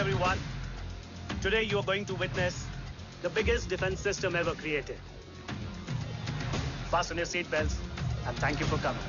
everyone. Today you are going to witness the biggest defense system ever created. Fasten your seatbelts and thank you for coming.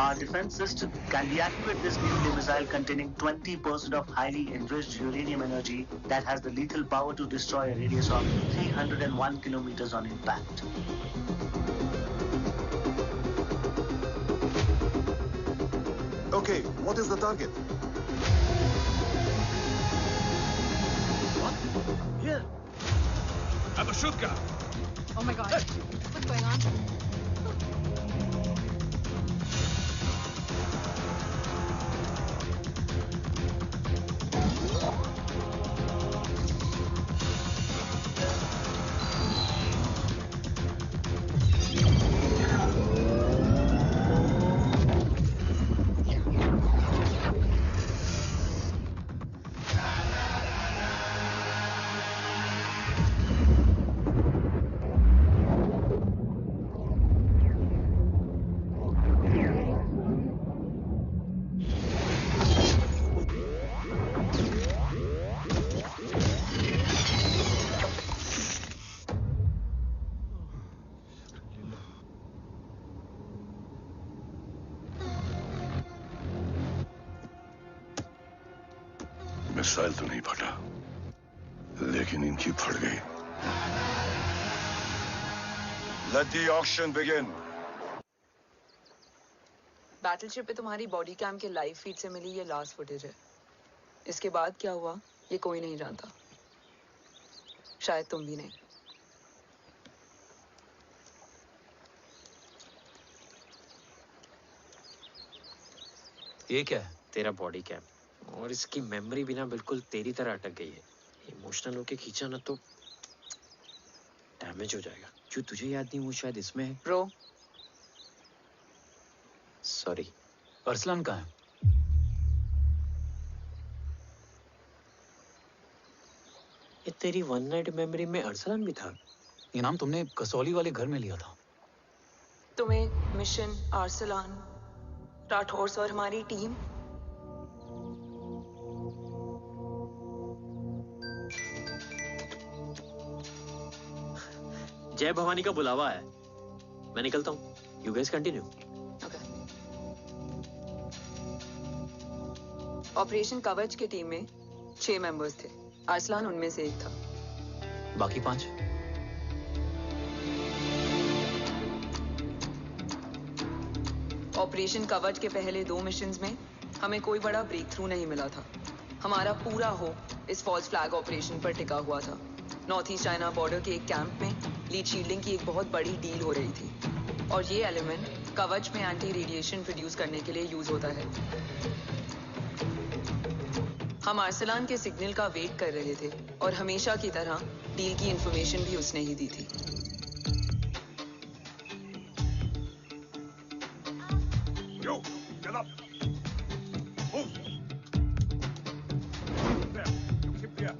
Our defense system can deactivate this nuclear missile containing 20% of highly enriched uranium energy that has the lethal power to destroy a radius of 301 kilometers on impact. Okay, what is the target? What? Here. Abashuka! Oh my god. What's going on? Missile तो नहीं फटा, लेकिन इनकी फट गई। Let the auction begin. Battleship पे तुम्हारी body cam के लाइव फीड से मिली ये लास्ट फुटेज है। इसके बाद क्या हुआ ये कोई नहीं जानता, शायद तुम भी नहीं। ये क्या है? तेरा बॉडी कैम, और इसकी मेमोरी भी ना बिल्कुल तेरी तरह अटक गई है। इमोशनल होके खींचा ना तो डैमेज हो जाएगा। जो तुझे याद नहीं वो शायद इसमें है। Bro sorry. अरसलान कहाँ है? ये तेरी वन नाइट मेमोरी में अरसलान भी था? ये नाम तुमने कसौली वाले घर में लिया था। तुम्हें मिशन, अरसलान, राठौर और हमारी टीम। जय भवानी का बुलावा है, मैं निकलता हूँ। You guys continue. ऑपरेशन कवच की टीम में 6 मेंबर्स थे, अरसलान उनमें से एक था। बाकी 5? ऑपरेशन कवच के पहले 2 मिशंस में हमें कोई बड़ा ब्रेक थ्रू नहीं मिला था। हमारा पूरा होप इस फॉल्स फ्लैग ऑपरेशन पर टिका हुआ था। नॉर्थ ईस्ट चाइना बॉर्डर के एक कैंप में लीड शील्डिंग की एक बहुत बड़ी डील हो रही थी, और ये एलिमेंट कवच में एंटी रेडिएशन प्रोड्यूस करने के लिए यूज होता है। हम अरसलान के सिग्नल का वेट कर रहे थे, और हमेशा की तरह डील की इंफॉर्मेशन भी उसने ही दी थी। Yo, get up. Move. There. Keep there.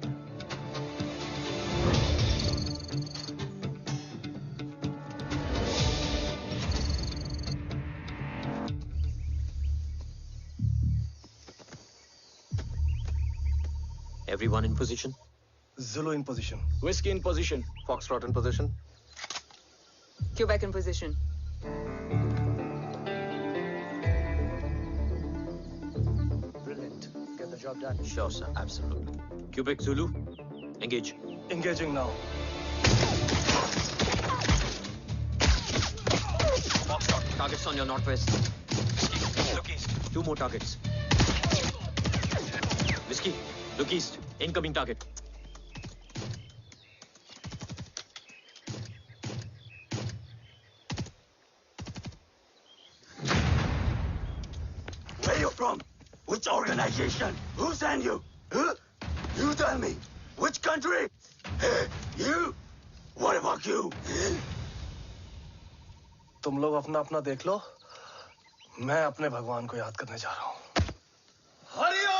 Everyone in position? Zulu in position. Whiskey in position. Foxtrot in position. Quebec in position. Brilliant. Get the job done. Sure, sir. Absolutely. Quebec Zulu, engage. Engaging now. Foxtrot, targets on your northwest. Look east. 2 more targets. Whiskey, look east. Incoming target. Where you from? Which organization? Who sent you? Huh? You tell me, which country? You? What about you? तुम लोग अपना अपना देख लो, मैं अपने भगवान को याद करने जा रहा हूँ। Hariom!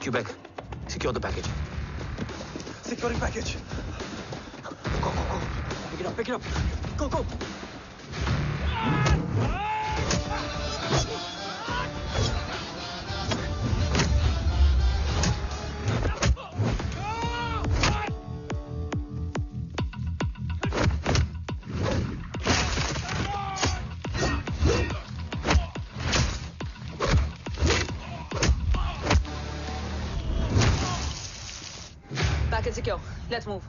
Quebec, secure the package. Securing package. Go, go, go. Pick it up, pick it up. Go, go. Package secure. Let's move.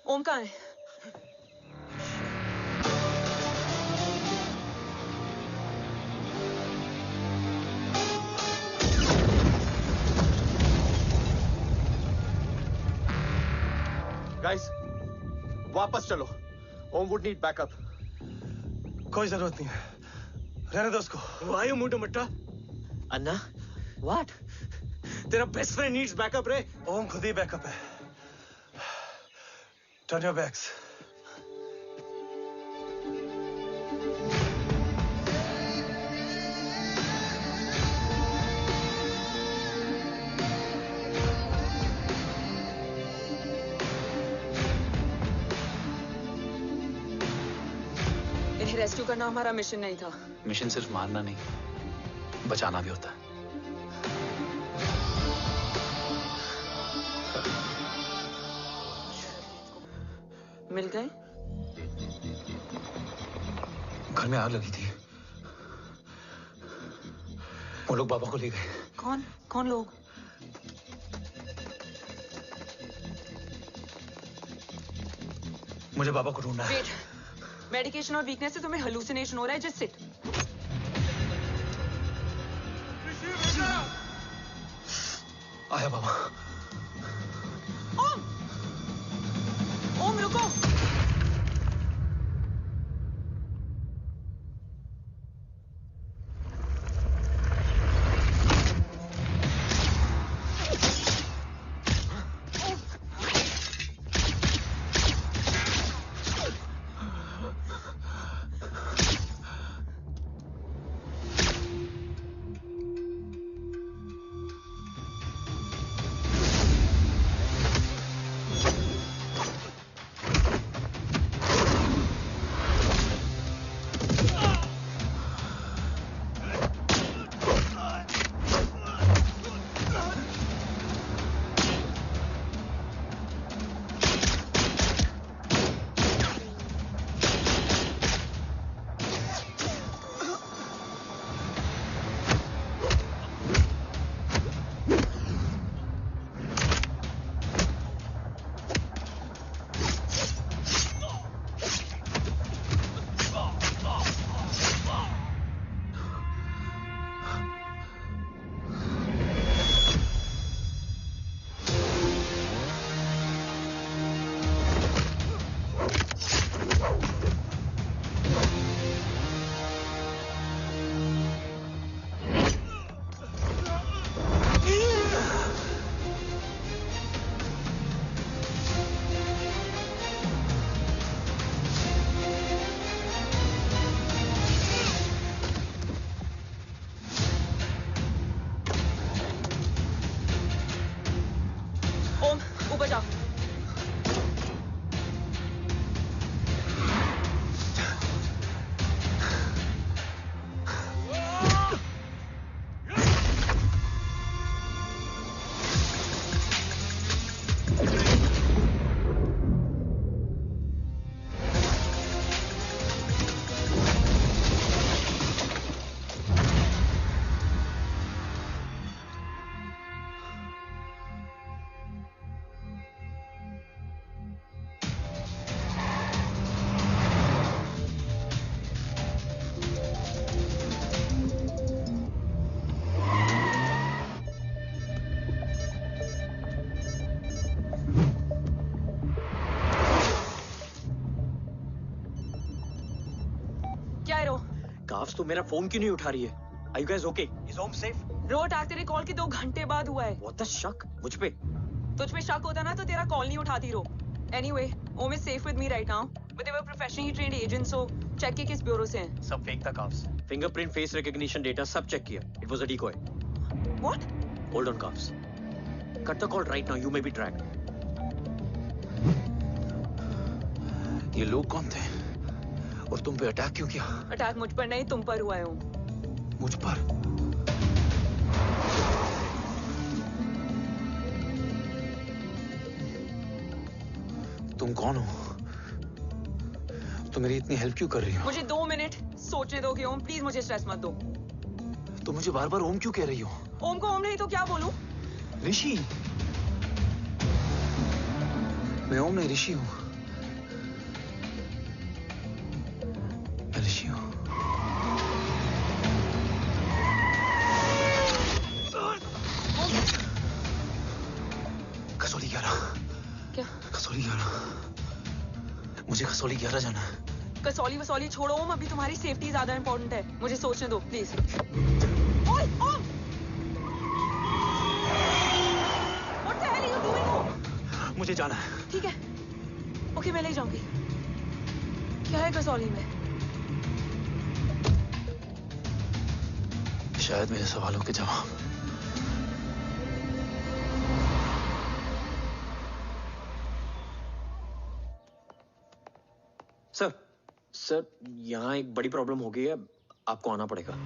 ओम कहाँ है? Guys, वापस चलो। Om would need backup. कोई जरूरत नहीं है, रहने दो उसको। Why you moved to Mutta? Anna? What? तेरा बेस्ट फ्रेंड नीड्स बैकअप रे। ओम खुद ही बैकअप है। Turn your backs. इन्हें रेस्क्यू करना हमारा मिशन नहीं था। मिशन सिर्फ मारना नहीं, बचाना भी होता है। मिल गए? घर में आग लगी थी, वो लोग बाबा को ले गए। कौन? कौन लोग? मुझे बाबा को ढूंढना है। वेट, मेडिकेशन और वीकनेस से तुम्हें हेलुसिनेशन हो रहा है। Just sit. आया बाबा। ओम! ओम रुको! तू मेरा फोन क्यों नहीं उठा रही है? Are you guys okay? Is Om safe? रो अटैक तेरे कॉल के 2 घंटे बाद हुआ है। What the शक? मुझ पे? तुझ पे शक होता ना तो तेरा कॉल नहीं उठाती रो। Anyway, Om is safe with me right now. But they were professionally trained agents, so check के किस ब्यूरो से हैं? सब फेक था carbs. Fingerprint, face recognition data सब चेक किया। It was a decoy. What? Hold on, Kaps. Cut the call right now. You may be tracked. ये लोग कौन थे? और तुम पे अटैक क्यों किया? अटैक मुझ पर नहीं तुम पर हुआ है ओम। मुझ पर? तुम कौन हो? तुम मेरी इतनी हेल्प क्यों कर रही हो? मुझे 2 मिनट सोचने दोगे ओम, प्लीज मुझे स्ट्रेस मत दो। तुम मुझे बार बार ओम क्यों कह रही हो? ओम को ओम नहीं तो क्या बोलूं? ऋषि। मैं ओम नहीं, ऋषि हूं। मैं ऋषि हूं। कसौली 11। क्या? कसौली 11। मुझे कसौली 11 जाना है। कसौली वसौली छोड़ो ओम, अभी तुम्हारी सेफ्टी ज्यादा इंपॉर्टेंट है। मुझे सोचने दो प्लीज। ओए ओम! What the hell are you doing, ओम? मुझे जाना है। ठीक है, ओके मैं ले जाऊंगी। क्या है कसौली में? शायद मेरे सवालों के जवाब। सर, यहाँ एक बड़ी प्रॉब्लम हो गई है। आपको आना पड़ेगा।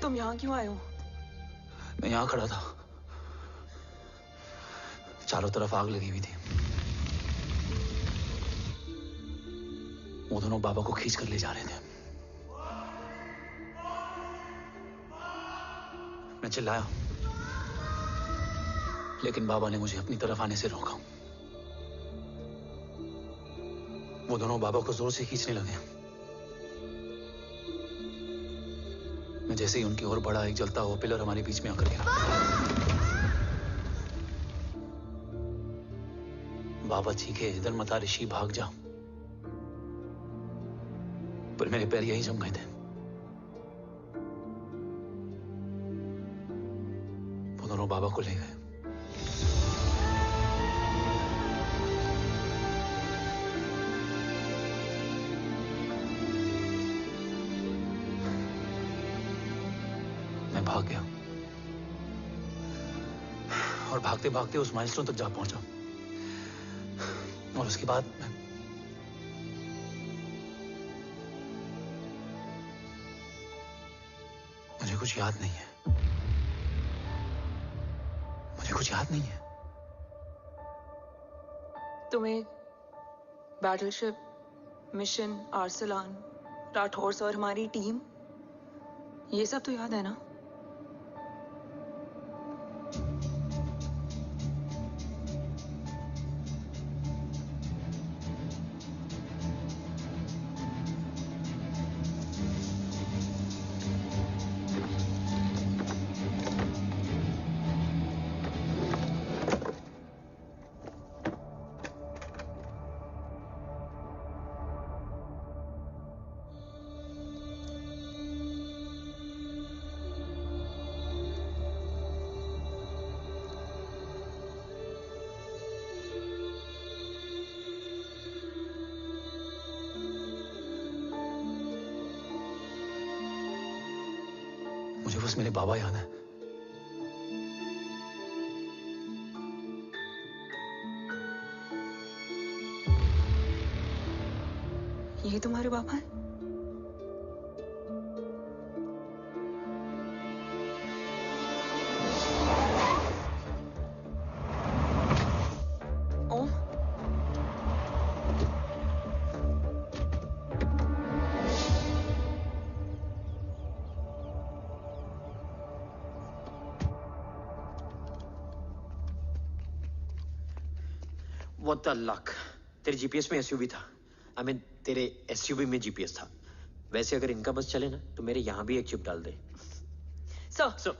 तुम यहाँ क्यों आए हो? मैं यहाँ खड़ा था, चारों तरफ आग लगी हुई थी। वो दोनों बाबा को खींच कर ले जा रहे थे। मैं चिल्लाया, लेकिन बाबा ने मुझे अपनी तरफ आने से रोका। वो दोनों बाबा को जोर से खींचने लगे। मैं जैसे ही उनकी ओर बढ़ा, एक जलता हुआ पिलर हमारे बीच में आकर गिरा। बाबा चीखे, इधर मत आ ऋषि, भाग जा। पर मेरे पैर यही जम गए थे। वो दोनों बाबा को ले गए। मैं भाग गया और भागते भागते उस माइलस्टोन तक जा पहुंचा। और उसके बाद मुझे कुछ याद नहीं है। मुझे कुछ याद नहीं है। तुम्हें बैटलशिप, मिशन, आर्सलान, राठौर और हमारी टीम, ये सब तो याद है ना? मुझे बस मेरे बाबा याद है। ये तुम्हारे पापा हैं? ओम? What the luck? तेरे जीपीएस में एसयूवी था। I mean, तेरे एसयूवी में जीपीएस था। वैसे अगर इनका बस चले ना तो मेरे यहां भी एक चिप डाल दे। सर,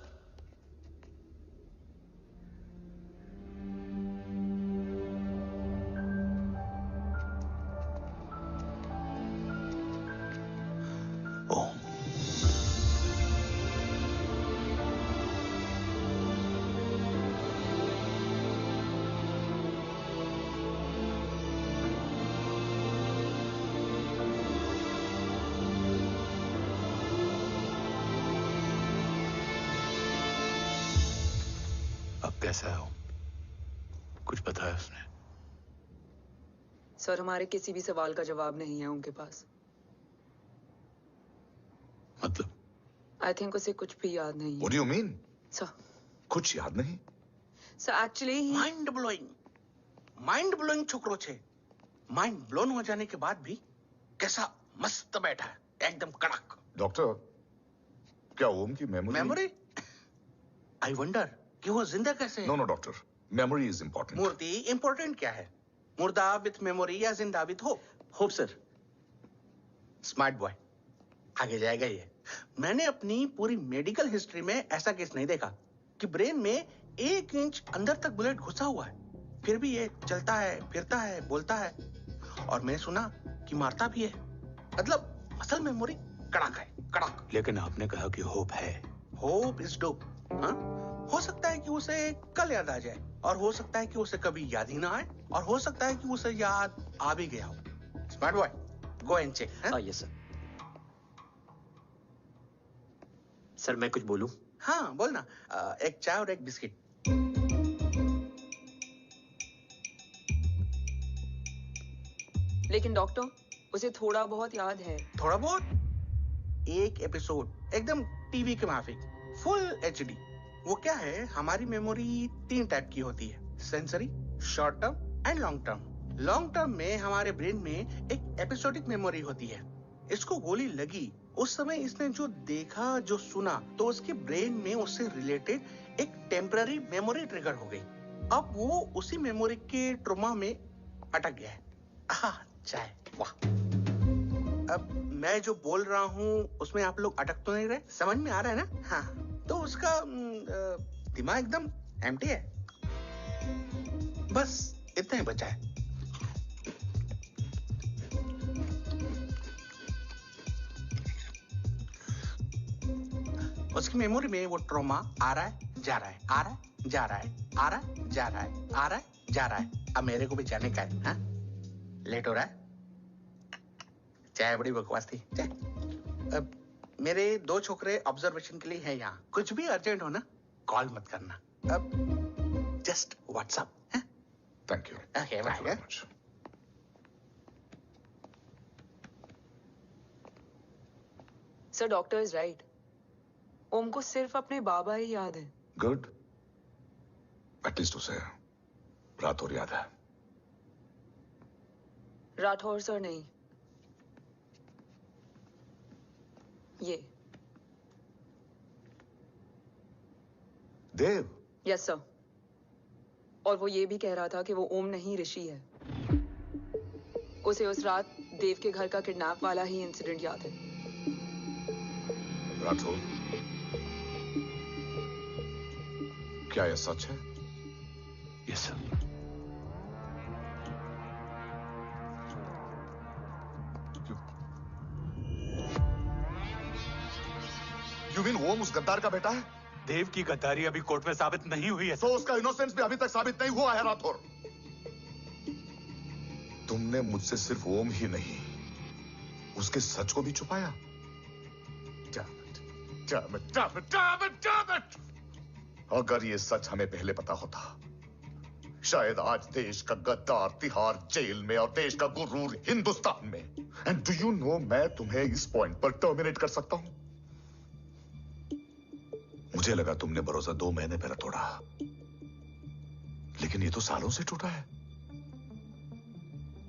ओम, अब कैसा है ओम? कुछ बताया उसने? सर, हमारे किसी भी सवाल का जवाब नहीं है उनके पास। मतलब? आई थिंक उसे कुछ भी याद नहीं What है। do you mean? सर, कुछ याद नहीं? सर एक्चुअली माइंड ब्लोइंग छोकरो छे। माइंड ब्लोन हो जाने के बाद भी कैसा मस्त बैठा है, एकदम कड़क। डॉक्टर, क्या ओम की मेमोरी? आई वंडर कि वो जिंदा कैसे है? No doctor, memory is important. मूर्ति इंपॉर्टेंट क्या है? मुर्दा विथ मेमोरी या जिंदा with hope? Hope sir. Smart boy, आगे जाएगा ये। मैंने अपनी पूरी मेडिकल हिस्ट्री में ऐसा केस नहीं देखा कि ब्रेन में 1 इंच अंदर तक बुलेट घुसा हुआ है, फिर भी ये चलता है, फिरता है, बोलता है, और मैंने सुना कि मारता भी है। मतलब असल मेमोरी कड़क है, कड़क। लेकिन आपने कहा कि होप है। Hope is dope. हाँ, हो सकता है कि उसे कल याद आ जाए, और हो सकता है कि उसे कभी याद ही ना आए, और हो सकता है कि उसे याद आ भी गया हो। Smart boy, go and check. Yes sir. Sir मैं कुछ बोलूं? हाँ बोल ना। एक चाय और एक बिस्किट। लेकिन डॉक्टर, उसे थोड़ा बहुत याद है। थोड़ा बहुत? एक एपिसोड एकदम टीवी के माफिक, फुल एचडी। वो क्या है, हमारी मेमोरी 3 टाइप की होती है, sensory, short term and long term. Long term में हमारे ब्रेन में एक एपिसोडिक मेमोरी होती है। इसको गोली लगी उस समय इसने जो देखा, जो सुना, तो उसके ब्रेन में उससे रिलेटेड एक टेम्पररी मेमोरी ट्रिगर हो गई। अब वो उसी मेमोरी के ट्रॉमा में अटक गया है। चाय, वाह। अब मैं जो बोल रहा हूँ उसमें आप लोग अटक तो नहीं रहे? समझ में आ रहा है ना? हाँ, तो उसका दिमाग एकदम एम्प्टी है। बस इतना ही बचा है। उसकी मेमोरी में वो ट्रॉमा आ रहा है, जा रहा है, आ रहा है, जा रहा है, आ रहा है, जा रहा है, आ रहा है, जा रहा है। अब मेरे को भी जाने का है, हाँ? लेट हो रहा है? चाय बड़ी बकवास थी। चाय। अब मेरे 2 छोकरे ऑब्जर्वेशन के लिए हैं यहाँ। कुछ भी अर्जेंट हो ना, कॉल मत करना। अब जस्ट व्हाट्सएप, हैं? Thank you. Okay, bye. Sir, doctor is right. Om को सिर्फ अपने बाबा ही याद है। गुड। एटलीस्ट उसे राठौर याद है। राठौर सर नहीं, ये देव। Yes sir. और वो ये भी कह रहा था कि वो ओम नहीं ऋषि है। उसे उस रात देव के घर का किडनैप वाला ही इंसिडेंट याद है। राठौर, क्या यह सच है? Yes sir. यू मीन ओम उस गद्दार का बेटा है? देव की गद्दारी अभी कोर्ट में साबित नहीं हुई है। तो उसका इनोसेंस भी अभी तक साबित नहीं हुआ है राठौर। तुमने मुझसे सिर्फ ओम ही नहीं, उसके सच को भी छुपाया। Damn it! अगर ये सच हमें पहले पता होता, शायद आज देश का गद्दार तिहाड़ जेल में और देश का गुरूर हिंदुस्तान में। एंड डू यू नो, मैं तुम्हें इस पॉइंट पर टर्मिनेट कर सकता हूं। मुझे लगा तुमने भरोसा 2 महीने पहले तोड़ा, लेकिन ये तो सालों से टूटा है।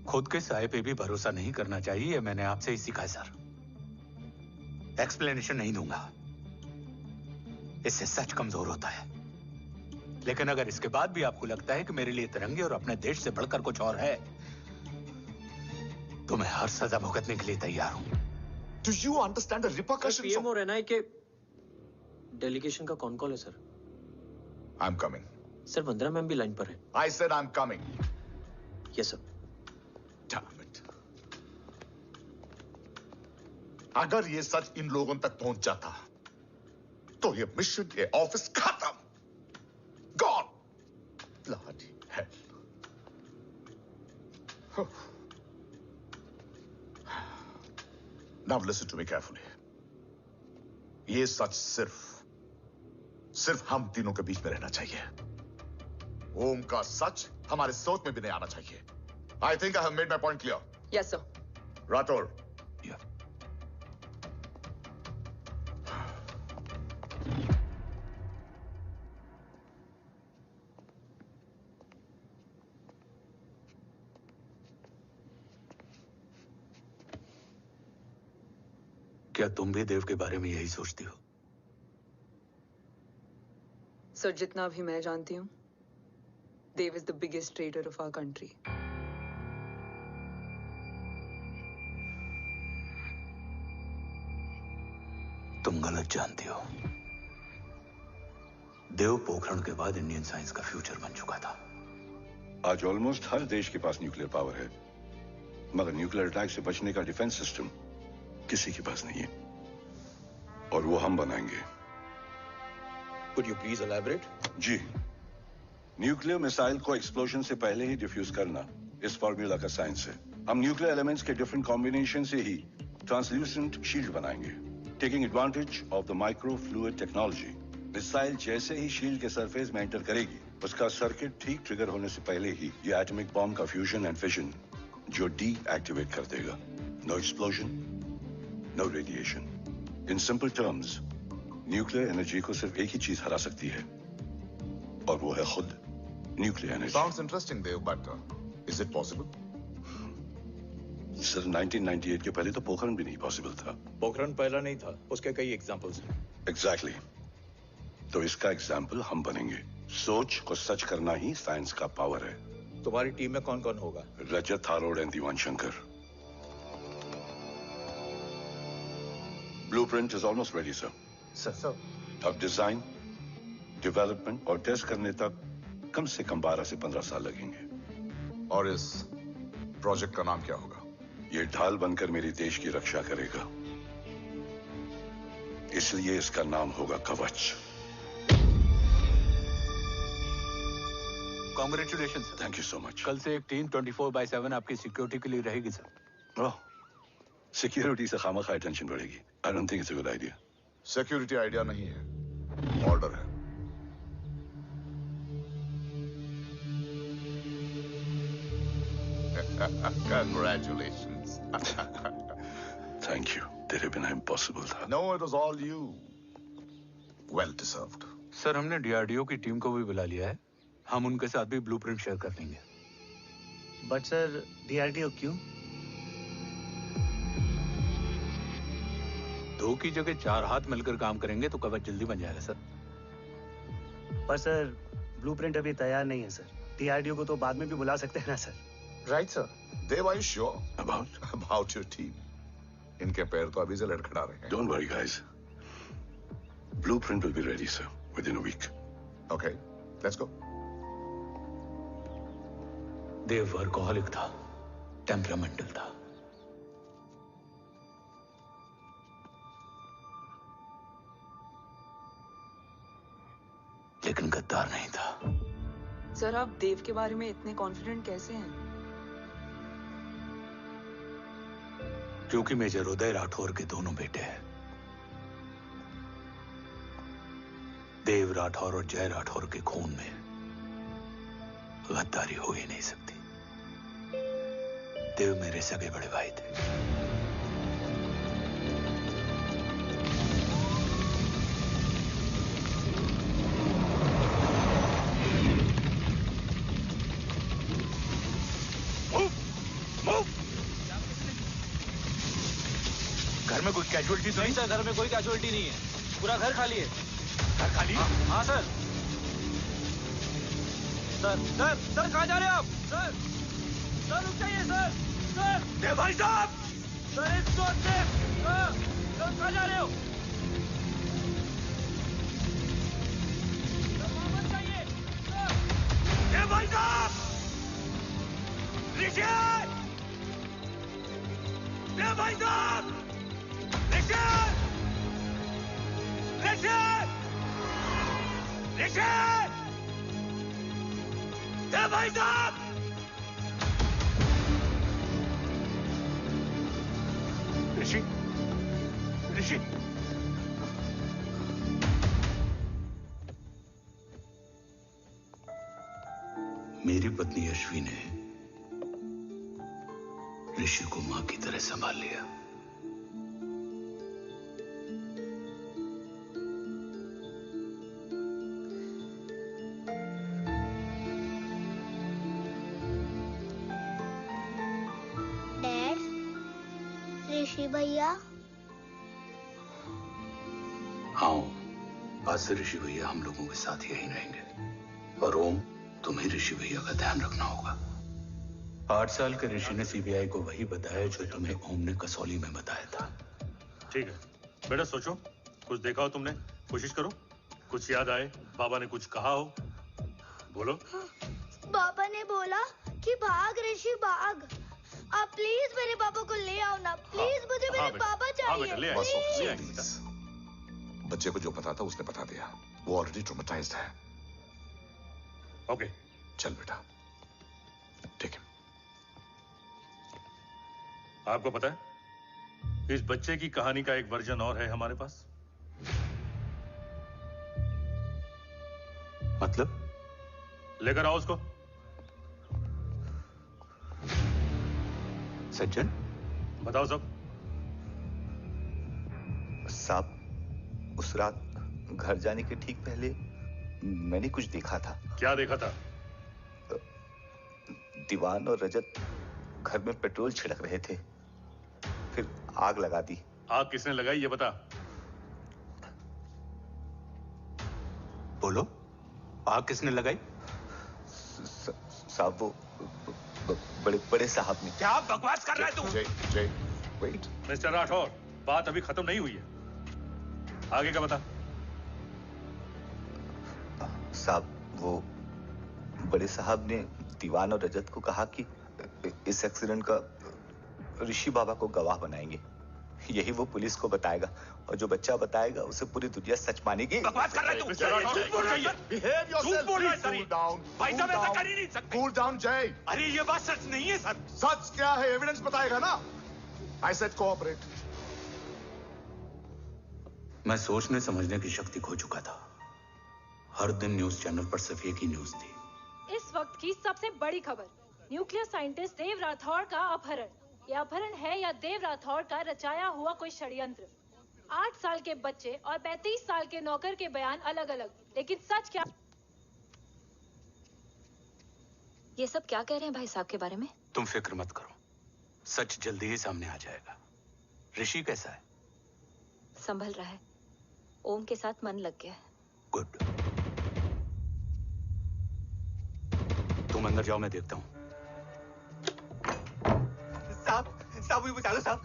खुद के साये पे भी भरोसा नहीं करना चाहिए, मैंने आपसे ही सीखा है सर। एक्सप्लेनेशन नहीं दूंगा, इससे सच कमजोर होता है। लेकिन अगर इसके बाद भी आपको लगता है कि मेरे लिए तिरंगे और अपने देश से बढ़कर कुछ और है, तो मैं हर सजा भुगतने के लिए तैयार हूं। Do you understand the repercussions? PM और एनआई के डेलीगेशन का कौन कॉल है sir? I'm coming. Sir, Vandana ma'am भी लाइन पर है। I said I'm coming. Yes sir. Damn it. अगर ये सच इन लोगों तक पहुंच जाता, तो ये मिशन, ये ऑफिस खत्म। Gone. Bloody hell. Now listen to me carefully. ये सच सिर्फ हम तीनों के बीच में रहना चाहिए। ओम का सच हमारे सोच में भी नहीं आना चाहिए। I think I have made my point clear. Yes sir. Rathore. Yeah. क्या तुम भी देव के बारे में यही सोचती हो? सर, जितना भी मैं जानती हूँ, Dev is the biggest trader of our country. तुम गलत जानती हो। देव पोखरण के बाद इंडियन साइंस का फ्यूचर बन चुका था। आज ऑलमोस्ट हर देश के पास न्यूक्लियर पावर है, मगर न्यूक्लियर अटैक से बचने का डिफेंस सिस्टम किसी के पास नहीं है, और वो हम बनाएंगे। Could you please elaborate? जी, न्यूक्लियर मिसाइल को एक्सप्लोजन से पहले ही डिफ्यूज करना इस फॉर्मूला का साइंस है। हम न्यूक्लियर एलिमेंट्स के डिफरेंट कॉम्बिनेशन से ही ट्रांसल्यूसेंट शील्ड बनाएंगे, taking advantage of the micro fluid technology. Missile जैसे ही शील्ड के सरफेस में एंटर करेगी, उसका सर्किट ठीक ट्रिगर होने से पहले ही ये एटॉमिक बॉम्ब का फ्यूजन एंड फिशन जो डीएक्टिवेट कर देगा। No explosion, no radiation. In simple terms, nuclear energy को सिर्फ एक ही चीज हरा सकती है, और वो है खुद nuclear energy. Sounds interesting, Dev, but is it possible? Sir, 1998 के पहले तो पोखरण भी नहीं पॉसिबल था। पोखरण पहला नहीं था, उसके कई एग्जांपल्स हैं। एग्जैक्टली। तो इसका एग्जाम्पल हम बनेंगे। सोच को सच करना ही साइंस का पावर है। तुम्हारी टीम में कौन कौन होगा? Rajat Tharod and Diwan Shankar. Blueprint is almost ready, sir. Sir अब डिजाइन, डेवलपमेंट और टेस्ट करने तक कम से कम 12 से 15 साल लगेंगे। और इस प्रोजेक्ट का नाम क्या होगा? ये ढाल बनकर मेरे देश की रक्षा करेगा, इसलिए इसका नाम होगा कवच। Congratulation sir. Thank you so much. कल से एक टीम 24/7 आपकी सिक्योरिटी के लिए रहेगी सर। ओह, सिक्योरिटी से खामखा टेंशन बढ़ेगी। I don't think it's a good idea. Security idea नहीं है, ऑर्डर है। Congratulations. थैंक यू, तेरे बिना इम्पॉसिबल था। No, it was all you. Well deserved. Sir हमने डीआरडीओ की टीम को भी बुला लिया है, हम उनके साथ भी ब्लूप्रिंट शेयर कर लेंगे। बट सर डीआरडीओ क्यों? 2 की जगह 4 हाथ मिलकर काम करेंगे तो कवच जल्दी बन जाएगा सर। पर सर ब्लूप्रिंट अभी तैयार नहीं है सर। डीआरडीओ को तो बाद में भी बुला सकते हैं ना sir. Right sir. Dev, are you sure about your team? इनके पैर तो अभी से लड़खड़ा रहे हैं। Don't worry, guys. Blueprint will be ready, sir, within a week. Okay, let's go. Dev workaholic था, टेम्परामेंटल था। लेकिन गद्दार नहीं था। सर आप देव के बारे में इतने कॉन्फिडेंट कैसे हैं? क्योंकि मेजर उदय राठौर के दोनों बेटे हैं। देव राठौर और जय राठौर के खून में गद्दारी हो ही नहीं सकती। देव मेरे सगे बड़े भाई थे। घर में कोई कैजुअलिटी तो नहीं? सर घर में कोई कैजुअलिटी नहीं है, पूरा घर खाली है। घर खाली? हाँ सर। सर सर सर कहाँ जा रहे हो आप? सर सर रुक जाइए सर। सर देव भाई साहब! Sir it's not safe. Sir कहाँ जा रहे हो? सर वहाँ मत जाइए। सर देव भाई साहब! ऋषि! देव भाई साहब! ऋषि! ऋषि! ऋषि! देव भाई साहब! ऋषि! ऋषि! मेरी पत्नी अश्वी ने ऋषि को मां की तरह संभाल लिया। डैड, ऋषि भैया। हाँ, आज से ऋषि भैया हम लोगों के साथ यहीं रहेंगे। और ओम, तुम्हें ऋषि भैया का ध्यान रखना होगा। 8 साल के ऋषि ने सीबीआई को वही बताया जो तुम्हें ओम ने कसौली में बताया था। ठीक है बेटा, सोचो, कुछ देखा हो तुमने, कोशिश करो, कुछ याद आए, बाबा ने कुछ कहा हो, बोलो। पापा ने बोला कि भाग ऋषि भाग। आप प्लीज मेरे पापा को ले आओ ना, प्लीज। मुझे मेरे पापा चाहिए। प्लीज। बच्चे को जो पता था उसने बता दिया, वो ऑलरेडी ट्रॉमेटाइज्ड है। ओके चल बेटा, ठीक है। आपको पता है इस बच्चे की कहानी का एक वर्जन और है हमारे पास। मतलब? लेकर आओ उसको। सज्जन, बताओ सब। साहब, उस रात घर जाने के ठीक पहले मैंने कुछ देखा था। क्या देखा था? दीवान और रजत घर में पेट्रोल छिड़क रहे थे, फिर आग लगा दी। आग किसने लगाई ये बता। बोलो, आग किसने लगाई? साहब वो बड़े बड़े साहब ने। क्या बकवास कर रहा है तू? जय वेट। मिस्टर राठौर, बात अभी खत्म नहीं हुई है, आगे का बता। साहब वो बड़े साहब ने दीवान और रजत को कहा कि इस एक्सीडेंट का ऋषि बाबा को गवाह बनाएंगे। यही वो पुलिस को बताएगा और जो बच्चा बताएगा उसे पूरी दुनिया सच मानेगी। बकवास कर रहा है तू? झूठ बोल रहा है। बिहेव योरसेल्फ, बोल रहा है सर। Cool down. भाई साहब ऐसा कर ही नहीं सकते। कूल डाउन जय। अरे ये बात सच नहीं है सर। सच क्या है? एविडेंस बताएगा ना। I said cooperate. मैं सोचने समझने की शक्ति खो चुका था। हर दिन न्यूज चैनल पर सिर्फ एक ही न्यूज थी। इस वक्त की सबसे बड़ी खबर, न्यूक्लियर साइंटिस्ट देव राठौड़ का अपहरण। यह अपहरण है या देव राठौड़ का रचाया हुआ कोई षड्यंत्र। 8 साल के बच्चे और 35 साल के नौकर के बयान अलग अलग, लेकिन सच क्या? ये सब क्या कह रहे हैं भाई साहब के बारे में? तुम फिक्र मत करो, सच जल्दी ही सामने आ जाएगा। ऋषि कैसा है? संभल रहा है। ओम के साथ मन लग गया है। गुड। तुम अंदर जाओ, मैं देखता हूँ। साहब मुझे बचा लो साहब।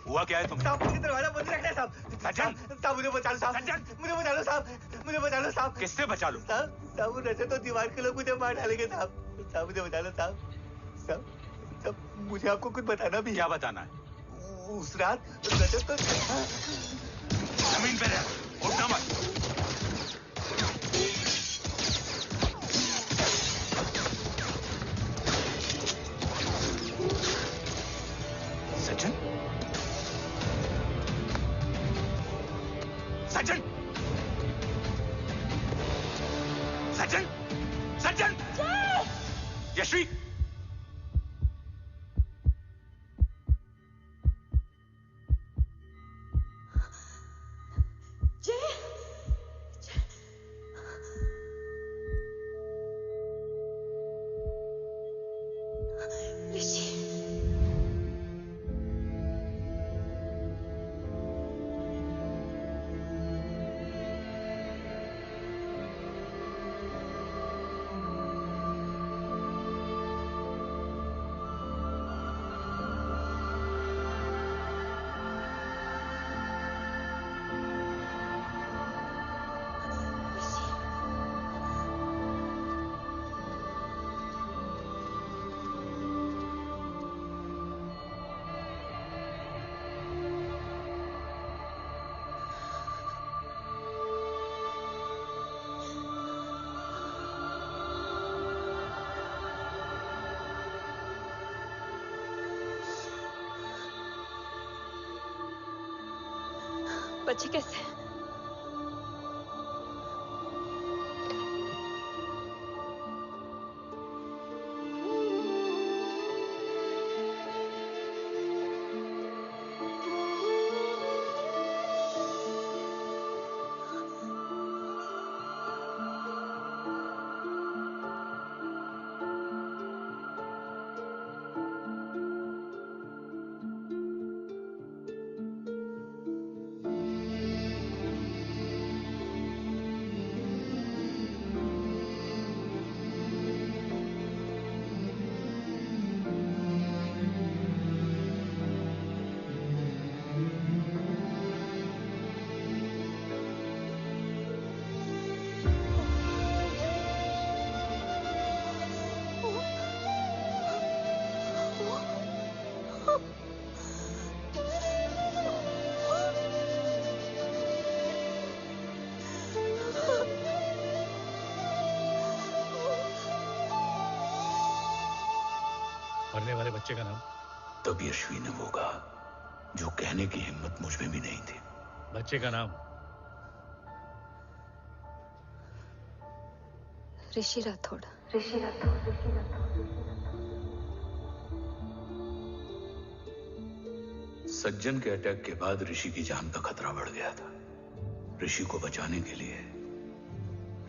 हुआ क्या है तुम? साहब मुझे दरवाजा बंद रखना है साहब। सज्जन, साहब मुझे बचा लो साहब। मुझे बचा लो साहब। मुझे बचा लो साहब। किससे बचा लो? साहब रजत तो दीवार के लोग मुझे मार डालेंगे साहब। साहब मुझे बचा लो साहब। साहब मुझे आपको कुछ बताना भी। क्या बताना है? उस रात रजत तो जमीन पे रह, उठना मत। सज्जन, सज्जन, सज्जन, सज्जन, यश्वी, बच्चे कैसे हैं? मरने वाले बच्चे का नाम? तब यश्वी ने वो कहा जो कहने की हिम्मत मुझ में भी नहीं थी। बच्चे का नाम? ऋषि राठौड़। सज्जन के अटैक के बाद ऋषि की जान का खतरा बढ़ गया था। ऋषि को बचाने के लिए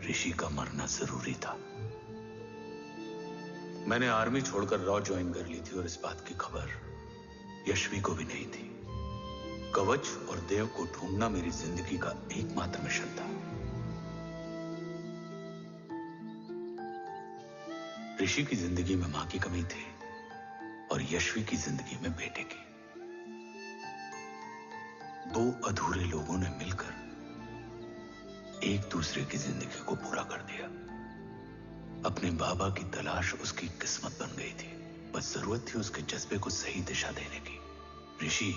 ऋषि का मरना जरूरी था। मैंने आर्मी छोड़कर रॉ ज्वाइन कर ली थी और इस बात की खबर यश्वी को भी नहीं थी। कवच और देव को ढूंढना मेरी जिंदगी का एकमात्र मिशन था। ऋषि की जिंदगी में मां की कमी थी और यशवी की जिंदगी में बेटे की। दो अधूरे लोगों ने मिलकर एक दूसरे की जिंदगी को पूरा कर दिया। अपने बाबा की तलाश उसकी किस्मत बन गई थी, बस जरूरत थी उसके जज्बे को सही दिशा देने की। ऋषि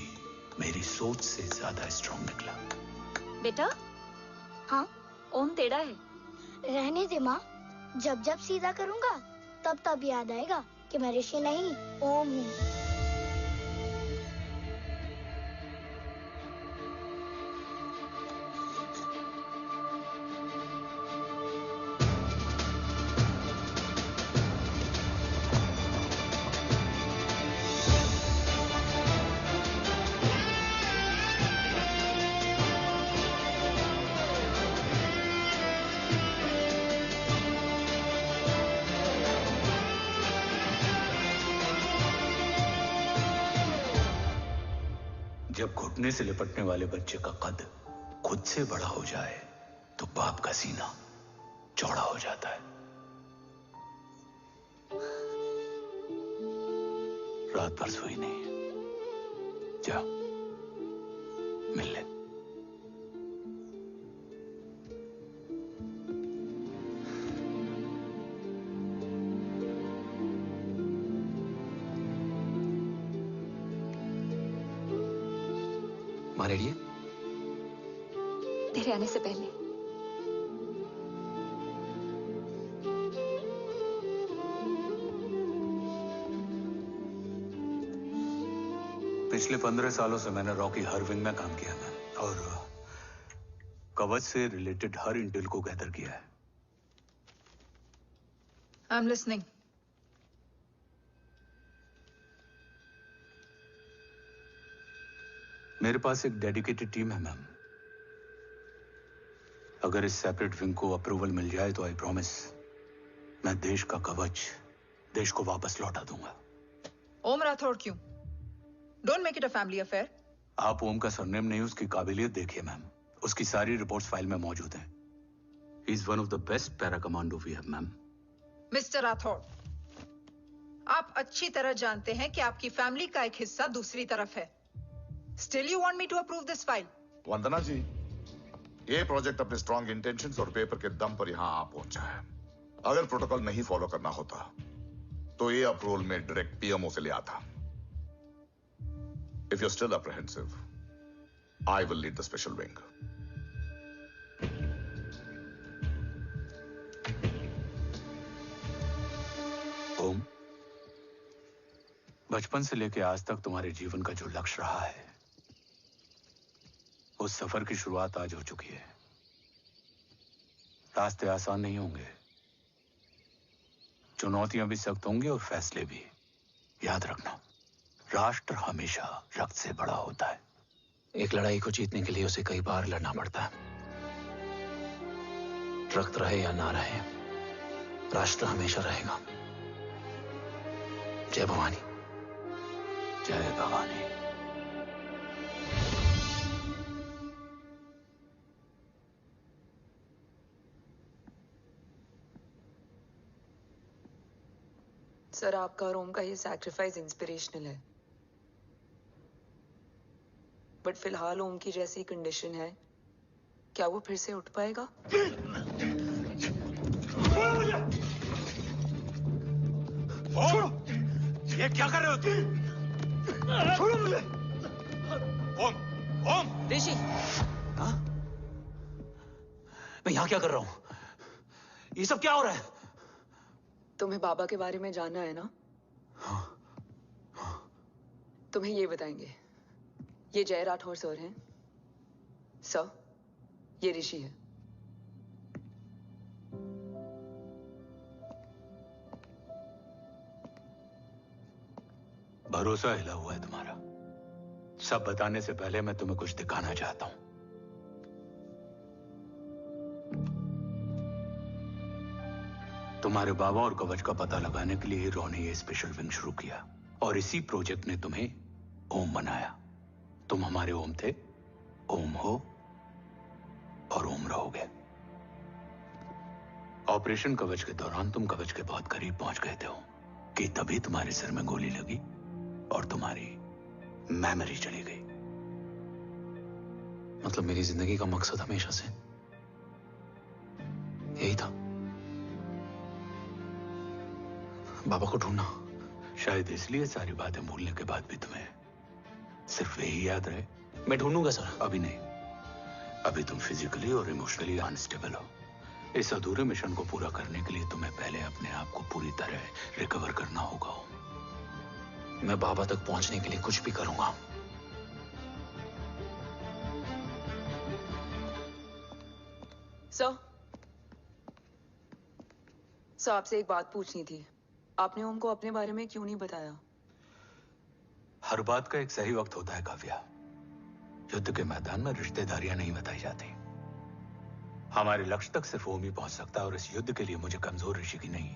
मेरी सोच से ज्यादा स्ट्रांग निकला। बेटा, हाँ ओम टेढ़ा है। रहने दे माँ, जब जब सीधा करूँगा तब तब याद आएगा कि मैं ऋषि नहीं ओम हूँ। जब घुटने से लिपटने वाले बच्चे का कद खुद से बड़ा हो जाए तो बाप का सीना चौड़ा हो जाता है। रात भर सोई नहीं, जा मिल ले। माँ रेडी है? तेरे आने से पहले। पिछले 15 सालों से मैंने रॉकी हर विंग में काम किया है और कवच से रिलेटेड हर इंटेल को गैदर किया है। I'm listening. मेरे पास एक डेडिकेटेड टीम है मैम। अगर इस सेपरेट विंग को अप्रूवल मिल जाए तो आई प्रॉमिस मैं देश का कवच देश को वापस लौटा दूंगा। ओम राठौड़ क्यों? Don't make it a family affair. आप ओम का सरनेम नहीं, उसकी काबिलियत देखिए मैम। उसकी सारी रिपोर्ट्स फाइल में मौजूद हैं। He is one of the best para commando we have, ma'am. Mister Rathore, आप अच्छी तरह जानते हैं कि आपकी फैमिली का एक हिस्सा दूसरी तरफ है। Still you want me to approve this file? वंदना जी, ये प्रोजेक्ट अपने स्ट्रॉन्ग इंटेंशंस और पेपर के दम पर यहां आ पहुंचा है। अगर प्रोटोकॉल नहीं फॉलो करना होता तो ये अप्रूवल में डायरेक्ट पीएमओ से ले आता। If you're still apprehensive, I will lead the special wing. ओम, बचपन से लेकर आज तक तुम्हारे जीवन का जो लक्ष्य रहा है, उस सफर की शुरुआत आज हो चुकी है। रास्ते आसान नहीं होंगे, चुनौतियां भी सख्त होंगी और फैसले भी। याद रखना, राष्ट्र हमेशा रक्त से बड़ा होता है। एक लड़ाई को जीतने के लिए उसे कई बार लड़ना पड़ता है। रक्त रहे या ना रहे, राष्ट्र हमेशा रहेगा। जय भवानी। जय भवानी। सर, आपका और ओम का ये सैक्रिफाइस इंस्पिरेशनल है, बट फिलहाल ओम की जैसी कंडीशन है, क्या वो फिर से उठ पाएगा? छोड़ो! ये क्या कर रहे हो तुम? छोड़ो मुझे! ओम! ओम! ऋषि! हाँ? मैं यहाँ क्या कर रहा हूँ? ये सब क्या हो रहा है? तुम्हें बाबा के बारे में जानना है ना? तुम्हें ये बताएंगे। ये जय राठौर सर हैं। सर, ये ऋषि है। भरोसा हिला हुआ है तुम्हारा। सब बताने से पहले मैं तुम्हें कुछ दिखाना चाहता हूं। तुम्हारे बाबा और कवच का पता लगाने के लिए रॉ ने ये स्पेशल विंग शुरू किया और इसी प्रोजेक्ट ने तुम्हें ओम बनाया। तुम हमारे ओम थे, ओम हो और ओम रहोगे। ऑपरेशन कवच के दौरान तुम कवच के बहुत करीब पहुंच गए थे कि तभी तुम्हारे सिर में गोली लगी और तुम्हारी मेमोरी चली गई। मतलब मेरी जिंदगी का मकसद हमेशा से यही था, बाबा को ढूंढना। शायद इसलिए सारी बातें भूलने के बाद भी तुम्हें सिर्फ यही याद रहे। मैं ढूंढूंगा सर। अभी नहीं, अभी तुम फिजिकली और इमोशनली अनस्टेबल हो। इस अधूरे मिशन को पूरा करने के लिए तुम्हें पहले अपने आप को पूरी तरह रिकवर करना होगा। मैं बाबा तक पहुंचने के लिए कुछ भी करूंगा। सर आपसे एक बात पूछनी थी। आपने ओम को अपने बारे में क्यों नहीं बताया? हर बात का एक सही वक्त होता है काव्या। युद्ध के मैदान में रिश्तेदारियां नहीं बताई जाती। हमारे लक्ष्य तक सिर्फ ओम ही पहुंच सकता है और इस युद्ध के लिए मुझे कमजोर ऋषि की नहीं,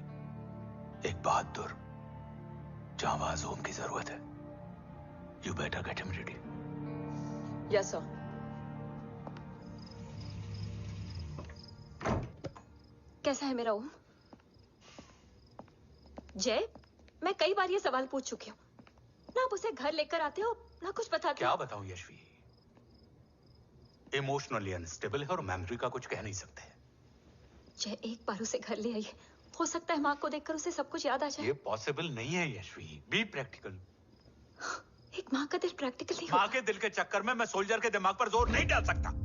एक बहादुर जांबाज ओम की जरूरत है। You better get him ready. Yes sir. कैसा है मेरा ओम? जय, मैं कई बार ये सवाल पूछ चुकी हूँ ना। आप उसे घर लेकर आते हो ना कुछ बताते। क्या बताऊं यशवी, इमोशनली अनस्टेबल है और मेमोरी का कुछ कह नहीं सकते। जय, एक बार उसे घर ले आइए। हो सकता है माँ को देखकर उसे सब कुछ याद आ जाए। ये पॉसिबल नहीं है यशवी। Be practical. एक माँ का दिल प्रैक्टिकल नहीं माँ के दिल के चक्कर में मैं सोल्जर के दिमाग पर जोर नहीं डाल सकता।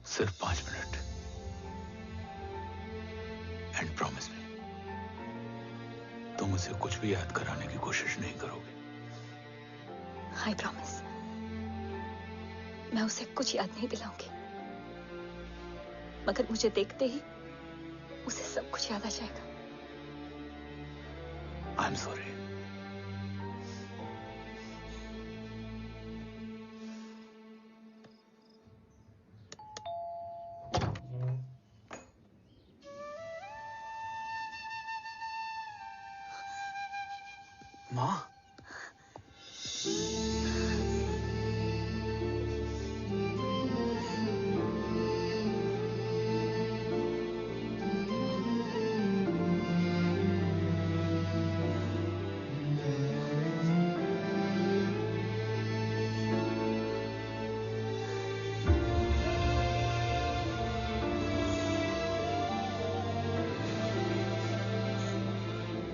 सिर्फ 5 मिनट। एंड प्रॉमिस मी, तुम उसे कुछ भी याद कराने की कोशिश नहीं करोगे। आई प्रॉमिस, मैं उसे कुछ याद नहीं दिलाऊंगी, मगर मुझे देखते ही उसे सब कुछ याद आ जाएगा। I am sorry. माँ,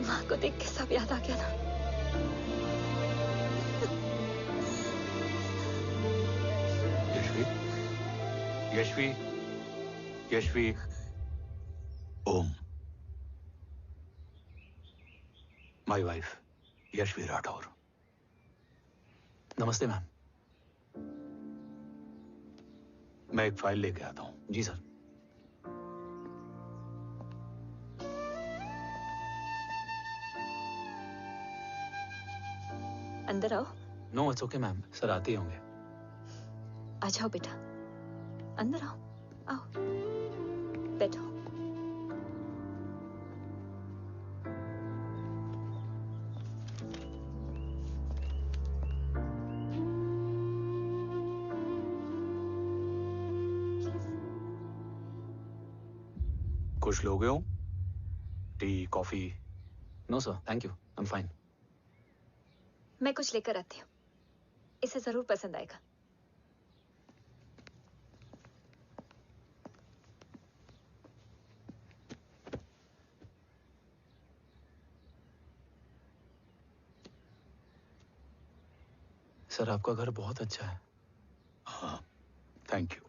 माँ को देख के सब याद आ गया ना। Yashvi, Yashvi, Om, my wife Yashvi Rathore. नमस्ते मैम। मैं एक फाइल लेके आता हूं। जी सर। अंदर आओ। No it's okay ma'am, sir आते ही होंगे। आ जाओ बेटा, अंदर आओ। आओ, बैठो। कुछ लोगे हो? Tea, coffee? No sir, thank you, I am fine. मैं कुछ लेकर आती हूँ, इसे जरूर पसंद आएगा। सर आपका घर बहुत अच्छा है। हाँ, थैंक यू।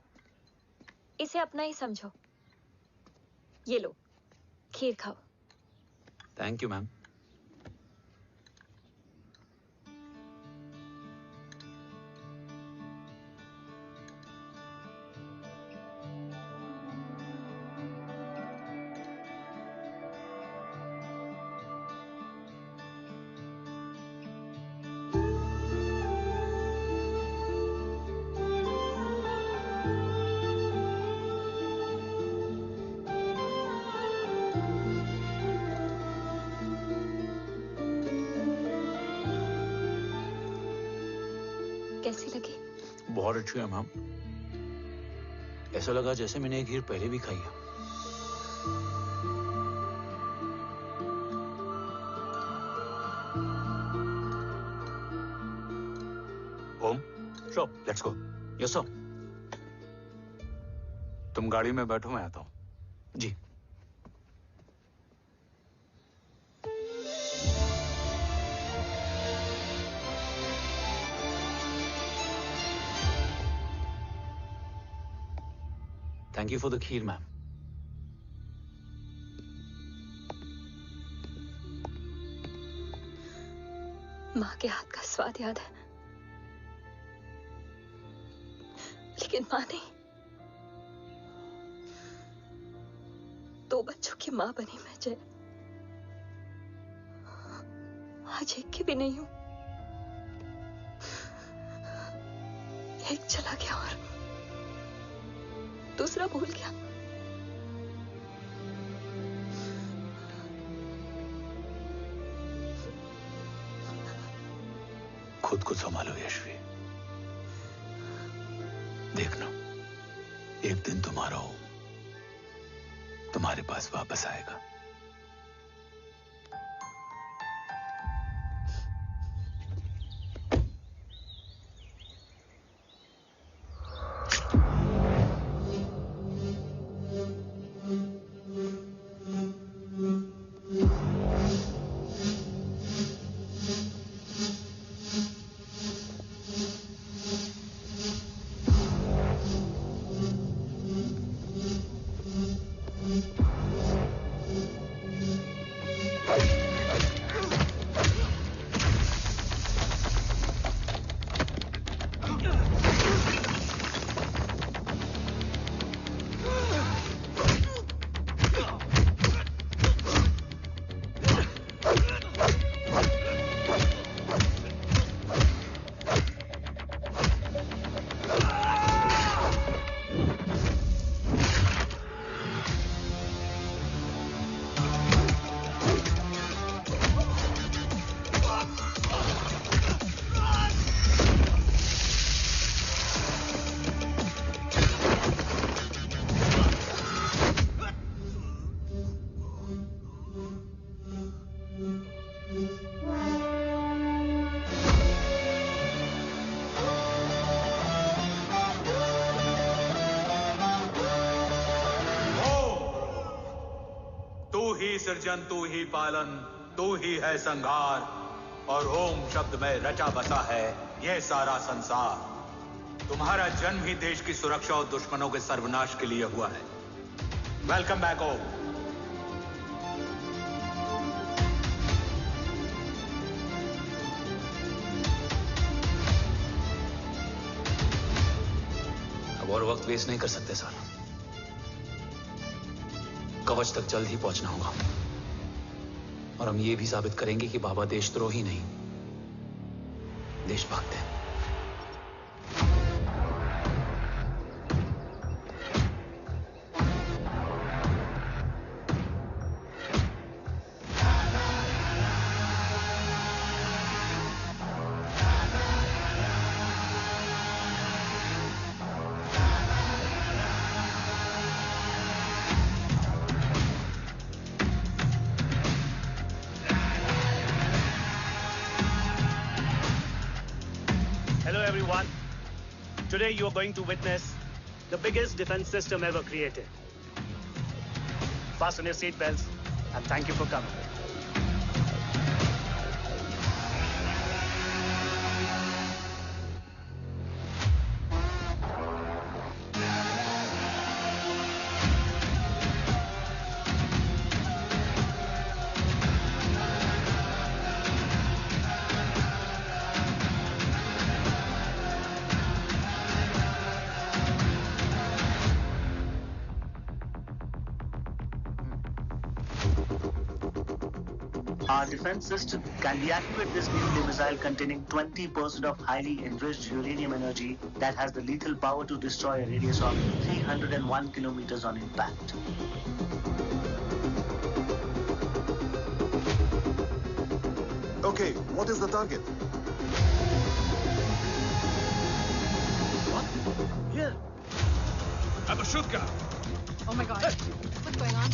इसे अपना ही समझो। ये लो, खीर खाओ। Thank you ma'am. कैसी लगी? बहुत अच्छी है मैम। ऐसा लगा जैसे मैंने एक खीर पहले भी खाई है। Om, sure, let's go. Yes sir. तुम गाड़ी में बैठो, मैं आता हूँ। जी। Thank you for the kheer, ma'am. माँ के हाथ का स्वाद याद है, लेकिन माँ नहीं। 2 बच्चों की माँ बनी मैं जय। आज एक की भी नहीं हूं। एक चला गया और दूसरा भूल गया। खुद को संभालो यशवी। देखना, एक दिन तुम्हारा हो तुम्हारे पास वापस आएगा। सृजन तू ही पालन, तू ही है संहार, और ओम शब्द में रचा बसा है यह सारा संसार। तुम्हारा जन्म ही देश की सुरक्षा और दुश्मनों के सर्वनाश के लिए हुआ है। वेलकम बैक ओम। अब और वक्त वेस्ट नहीं कर सकते सर। कवच तक जल्द ही पहुंचना होगा और हम ये भी साबित करेंगे कि बाबा देशद्रोही नहीं, देशभक्त हैं। Today you are going to witness the biggest defense system ever created. Fasten your seat belts and thank you for coming. Our defense system can deactivate this nuclear missile containing 20% of highly enriched uranium energy that has the lethal power to destroy a radius of 301 kilometers on impact. Okay, what is the target? What? Here. I'm a shoot guy. Oh my god. What's going on?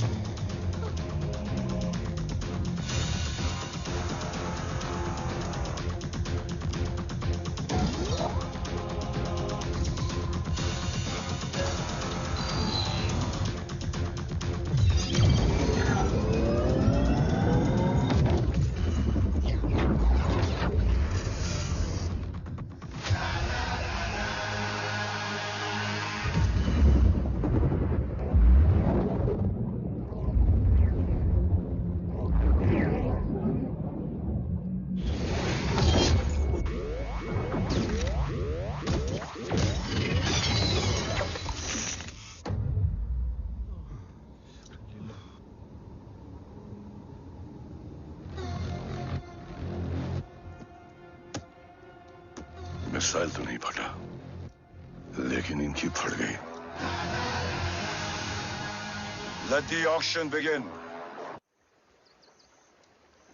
Missile तो नहीं फटा, लेकिन इनकी फट गई। Let the auction begin.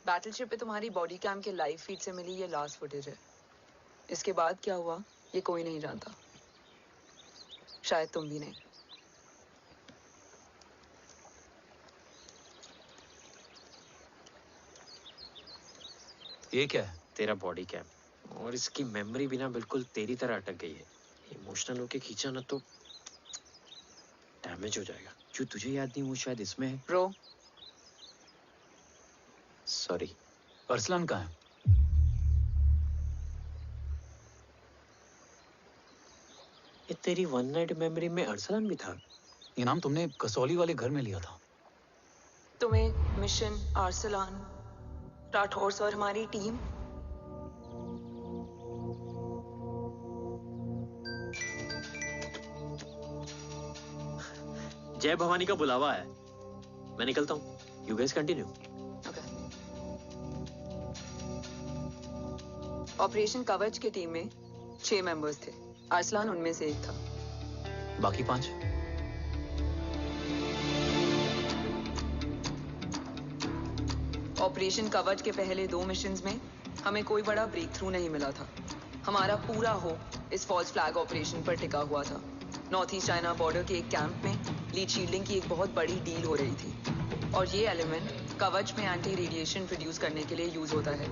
Battleship पे तुम्हारी body cam के लाइव फीड से मिली ये लास्ट फुटेज है। इसके बाद क्या हुआ ये कोई नहीं जानता, शायद तुम भी नहीं। ये क्या है? तेरा बॉडी कैम, और इसकी मेमोरी भी ना बिल्कुल तेरी तरह अटक गई है। इमोशनल होके खींचा ना तो डैमेज हो जाएगा। जो तुझे याद नहीं वो शायद इसमें है। Bro sorry. अरसलान कहाँ है? ये तेरी वन नाइट मेमोरी में अरसलान भी था? ये नाम तुमने कसौली वाले घर में लिया था। तुम्हें मिशन, अरसलान, राठौर और हमारी टीम। जय भवानी का बुलावा है, मैं निकलता हूँ। You guys continue. ऑपरेशन कवच की टीम में 6 मेंबर्स थे, अरसलान उनमें से एक था। बाकी 5? ऑपरेशन कवच के पहले 2 मिशंस में हमें कोई बड़ा ब्रेक थ्रू नहीं मिला था। हमारा पूरा होप इस फॉल्स फ्लैग ऑपरेशन पर टिका हुआ था। नॉर्थ ईस्ट चाइना बॉर्डर के एक कैंप में लीड शील्डिंग की एक बहुत बड़ी डील हो रही थी, और ये एलिमेंट कवच में एंटी रेडिएशन प्रोड्यूस करने के लिए यूज होता है।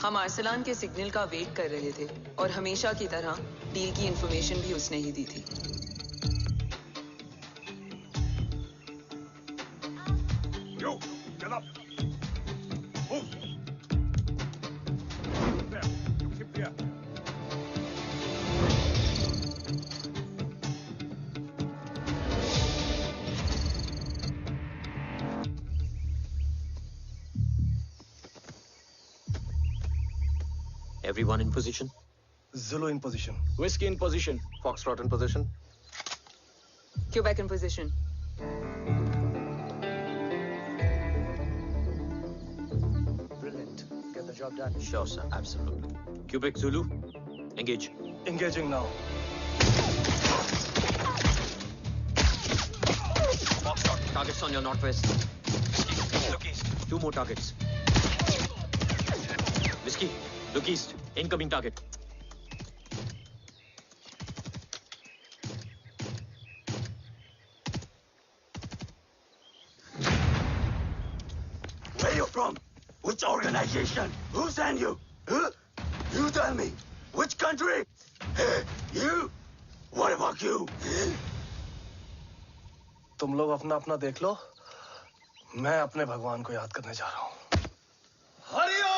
हम अरसलान के सिग्नल का वेट कर रहे थे, और हमेशा की तरह डील की इंफॉर्मेशन भी उसने ही दी थी। Yo, get up. Move. There. You keep there. Everyone in position? Zulu in position. Whiskey in position. Foxtrot in position. Quebec in position. Brilliant. Get the job done. Sure, sir. Absolutely. Quebec Zulu, engage. Engaging now. Foxtrot, targets on your northwest. Look east. 2 more targets. Whiskey, look east. Incoming target. Where you from? Which organization? Who sent you? Huh? You tell me. Which country? Hey, you? What about you? तुम लोग अपना अपना देख लो, मैं अपने भगवान को याद करने जा रहा हूँ। Hariom!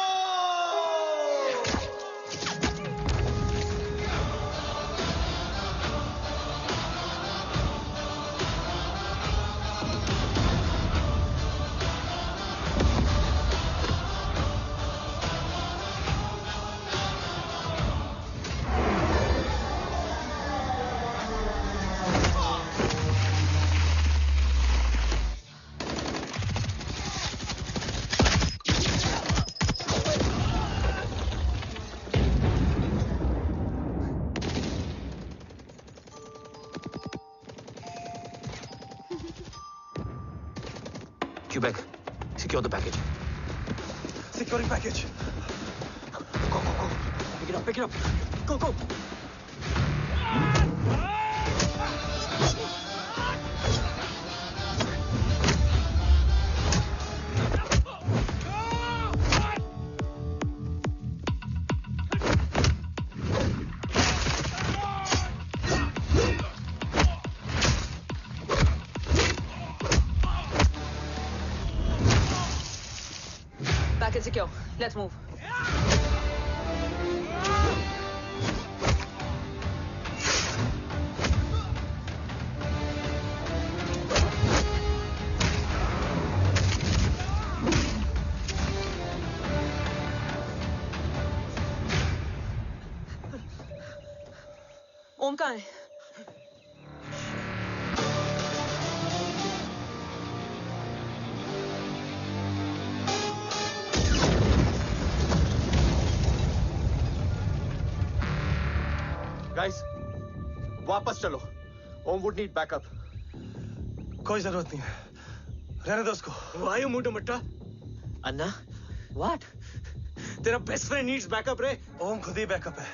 Quebec, secure the package. Securing package. Go, go, go. Pick it up, pick it up. Go, go. Package secure. Let's move. ओम कहाँ है? गाइस, वापस चलो। Om would need backup. कोई जरूरत नहीं है, रहने दो उसको। Why you मुंडो मट्टा? अन्ना, what? तेरा बेस्ट फ्रेंड नीड्स बैकअप रे। ओम खुद ही बैकअप है।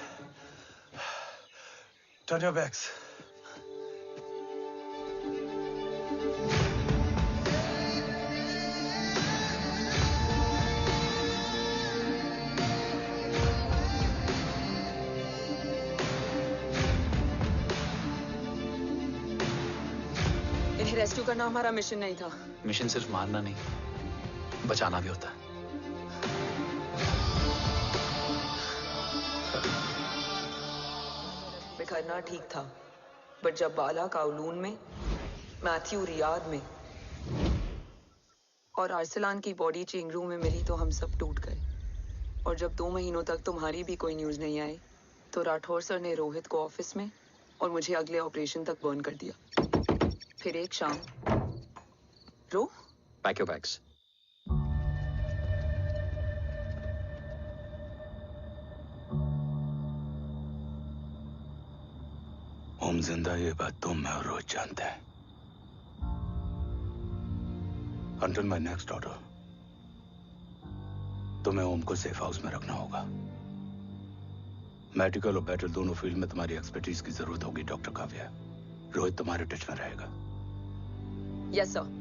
Turn your backs. इन्हें रेस्क्यू करना हमारा मिशन नहीं था। मिशन सिर्फ मारना नहीं, बचाना भी होता है। बिखरना ठीक था, बट जब बाला काउलून में, मैथ्यू रियाद में और आर्सलान की बॉडी चेंज रूम में मिली तो हम सब टूट गए। और जब 2 महीनों तक तुम्हारी भी कोई न्यूज नहीं आई तो राठौर सर ने रोहित को ऑफिस में और मुझे अगले ऑपरेशन तक बर्न कर दिया। फिर एक शाम रो पैक योर बैग्स। ओम जिंदा, ये बात तुम मैं और रोज जानते हैं। Until my next order, तुम्हें ओम को सेफ हाउस में रखना होगा। मेडिकल और बैटल दोनों फील्ड में तुम्हारी एक्सपर्टीज की जरूरत होगी डॉक्टर काव्या। रोहित तुम्हारे टच में रहेगा। Yes sir.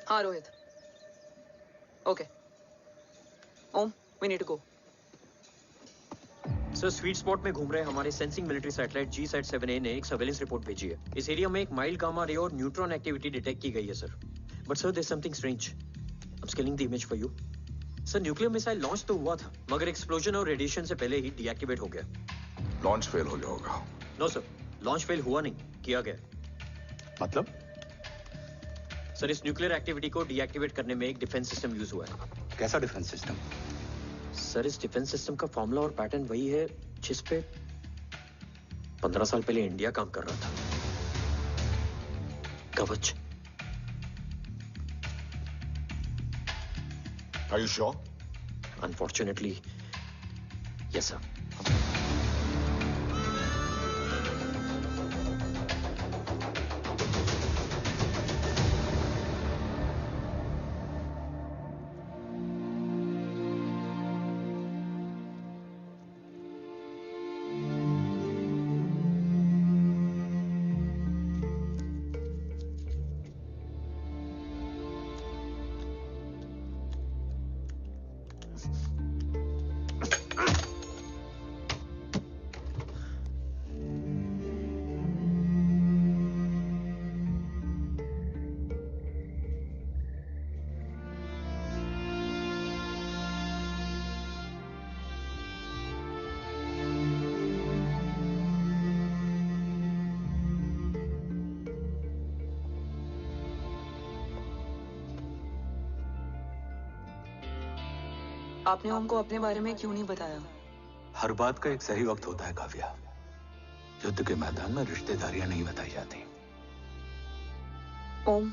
हाँ Rohit. Okay Om, we need to go. Sir, sweet spot में घूम रहे हमारे सेंसिंग मिलिट्री सैटेलाइट G-SAT-7A ने एक सर्वेलेंस रिपोर्ट भेजी है। इस एरिया में एक माइल्ड गामा रे और न्यूट्रॉन एक्टिविटी डिटेक्ट की गई है sir. But sir, there is something strange. I am scanning the image for you. Sir, nuclear missile launch तो हुआ था, मगर एक्सप्लोजन और रेडिएशन से पहले ही डीएक्टिवेट हो गया। लॉन्च फेल हो गया होगा। नो सर, लॉन्च फेल हुआ नहीं, किया गया। मतलब? सर, इस न्यूक्लियर एक्टिविटी को डीएक्टिवेट करने में एक डिफेंस सिस्टम यूज हुआ है। कैसा डिफेंस सिस्टम? सर, इस डिफेंस सिस्टम का फॉर्मूला और पैटर्न वही है जिस पे 15 साल पहले इंडिया काम कर रहा था। कवच। Are you sure? Unfortunately, yes sir. आपने हमको अपने बारे में क्यों नहीं बताया? हर बात का एक सही वक्त होता है काव्या। युद्ध के मैदान में रिश्तेदारियां नहीं बताई जाती। ओम,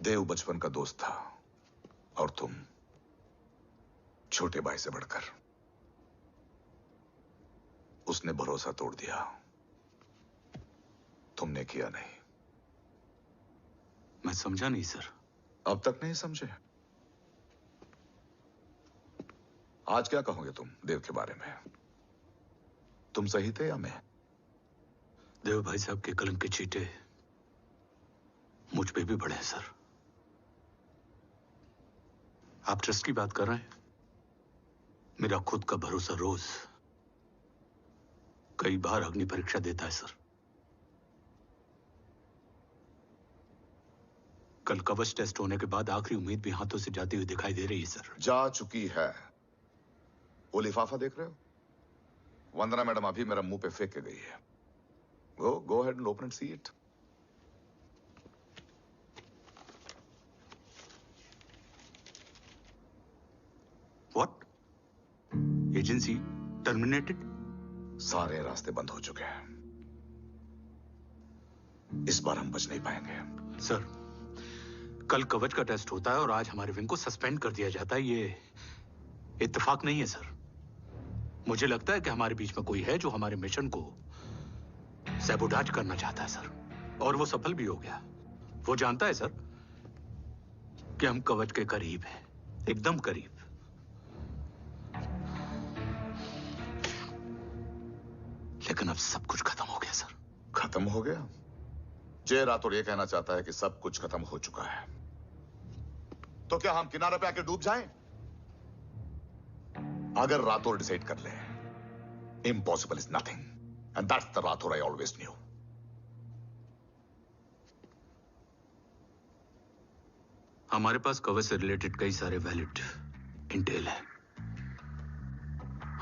देव बचपन का दोस्त था और तुम छोटे भाई से बढ़कर। उसने भरोसा तोड़ दिया, तुमने किया नहीं। मैं समझा नहीं सर। अब तक नहीं समझे? आज क्या कहोगे तुम देव के बारे में? तुम सही थे या मैं? देव भाई साहब के कलम के छींटे मुझ पे भी पड़े हैं सर। आप ट्रस्ट की बात कर रहे हैं? मेरा खुद का भरोसा रोज कई बार अग्नि परीक्षा देता है सर। कल कवच टेस्ट होने के बाद आखिरी उम्मीद भी हाथों से जाती हुई दिखाई दे रही है सर। जा चुकी है। वो लिफाफा देख रहे हो? वंदना मैडम अभी मेरा मुंह पे फेंक के गई है। Go ahead and open and see it. What? Agency terminated? सारे रास्ते बंद हो चुके हैं। इस बार हम बच नहीं पाएंगे। सर, कल कवच का टेस्ट होता है और आज हमारे विंग को सस्पेंड कर दिया जाता है। ये इत्तेफाक नहीं है सर। मुझे लगता है कि हमारे बीच में कोई है जो हमारे मिशन को सैबोटाज करना चाहता है सर, और वो सफल भी हो गया। वो जानता है सर कि हम कवच के करीब हैं, एकदम करीब। लेकिन अब सब कुछ खत्म हो गया सर। खत्म हो गया? जय राठौर ये कहना चाहता है कि सब कुछ खत्म हो चुका है। तो क्या हम किनारे पे आके डूब जाएं? अगर राठौर डिसाइड कर ले, impossible is nothing, and that's the Rathore I always new. हमारे पास कवच से रिलेटेड कई सारे वैलिड इंटेल है।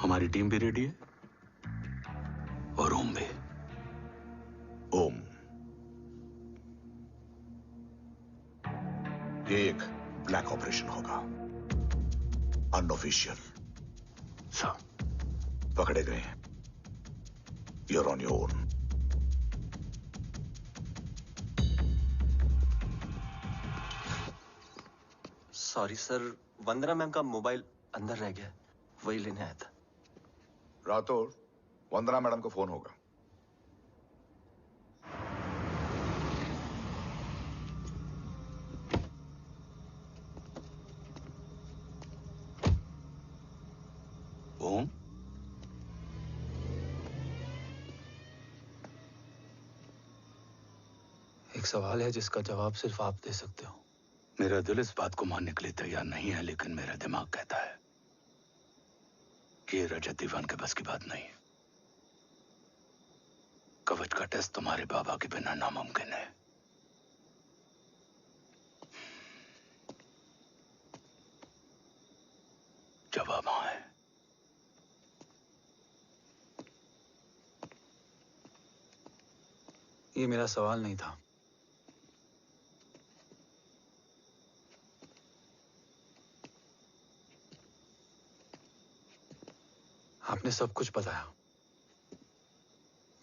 हमारी टीम भी रेडी है और ओम भी। ओम, ये एक ब्लैक ऑपरेशन होगा, अनऑफिशियल। सर, पकड़े गए, you're on your own. Sorry sir, Vandana ma'am का मोबाइल अंदर रह गया, वही लेने आया था। राठौर, वंदना मैडम को फोन होगा। ओम, एक सवाल है जिसका जवाब सिर्फ आप दे सकते हो। मेरा दिल इस बात को मानने के लिए तैयार नहीं है, लेकिन मेरा दिमाग कहता है कि ये रजत दीवान के बस की बात नहीं है। कवच का टेस्ट तुम्हारे बाबा के बिना नामुमकिन है। जवाब हाँ है। ये मेरा सवाल नहीं था। आपने सब कुछ बताया,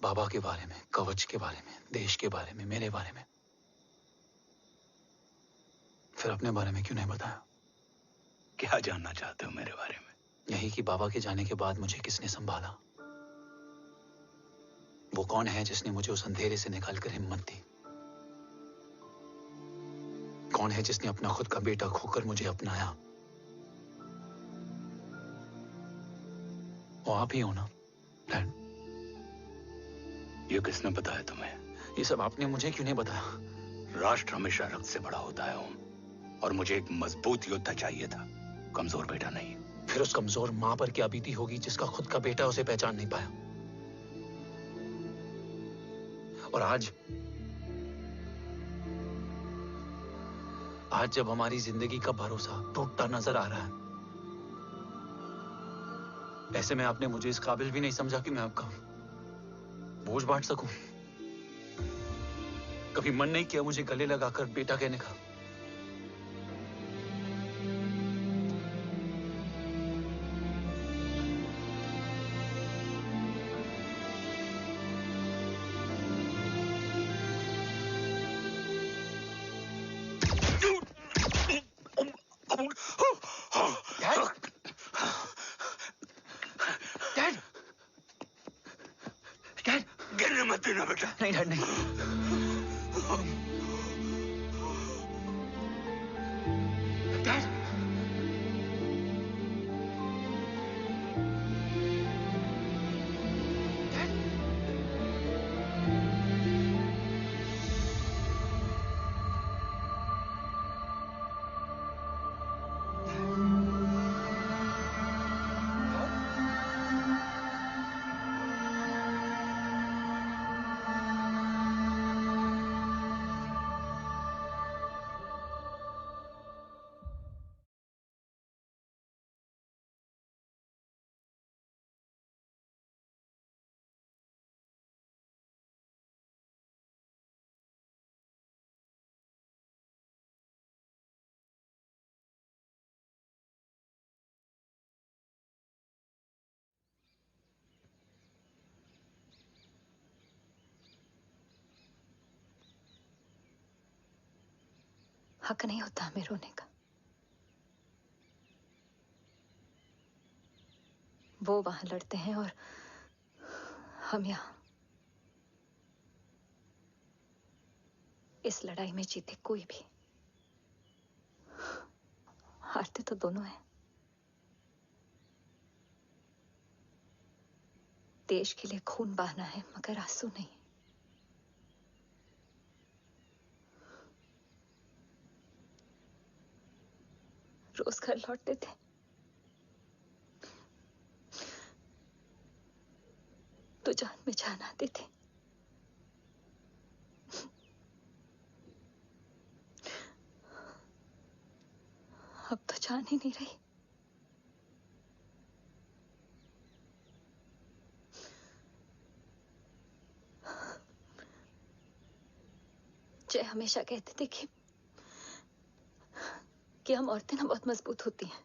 बाबा के बारे में, कवच के बारे में, देश के बारे में, मेरे बारे में। फिर अपने बारे में क्यों नहीं बताया? क्या जानना चाहते हो मेरे बारे में? यही कि बाबा के जाने के बाद मुझे किसने संभाला? वो कौन है जिसने मुझे उस अंधेरे से निकालकर हिम्मत दी? कौन है जिसने अपना खुद का बेटा खोकर मुझे अपनाया? वो आप ही हो ना, डैड? ये किसने बताया तुम्हें? ये सब आपने मुझे क्यों नहीं बताया? राष्ट्र हमेशा रक्त से बड़ा होता है ओम, और मुझे एक मजबूत योद्धा चाहिए था, कमजोर बेटा नहीं। फिर उस कमजोर मां पर क्या बीती होगी जिसका खुद का बेटा उसे पहचान नहीं पाया? और आज जब हमारी जिंदगी का भरोसा टूटता नजर आ रहा है, ऐसे में आपने मुझे इस काबिल भी नहीं समझा कि मैं आपका बोझ बांट सकूं। कभी मन नहीं किया मुझे गले लगाकर बेटा कहने का? मत देना बेटा। नहीं डैड नहीं। डैड हक नहीं होता हमें रोने का। वो वहां लड़ते हैं और हम यहाँ। इस लड़ाई में जीते कोई भी, हारते तो दोनों हैं। देश के लिए खून बहाना है मगर आंसू नहीं। रोज घर लौटते थे, तो जान में जान आती थी। अब तो जान ही नहीं रही। जय हमेशा कहते थे कि हम औरतें ना बहुत मजबूत होती हैं,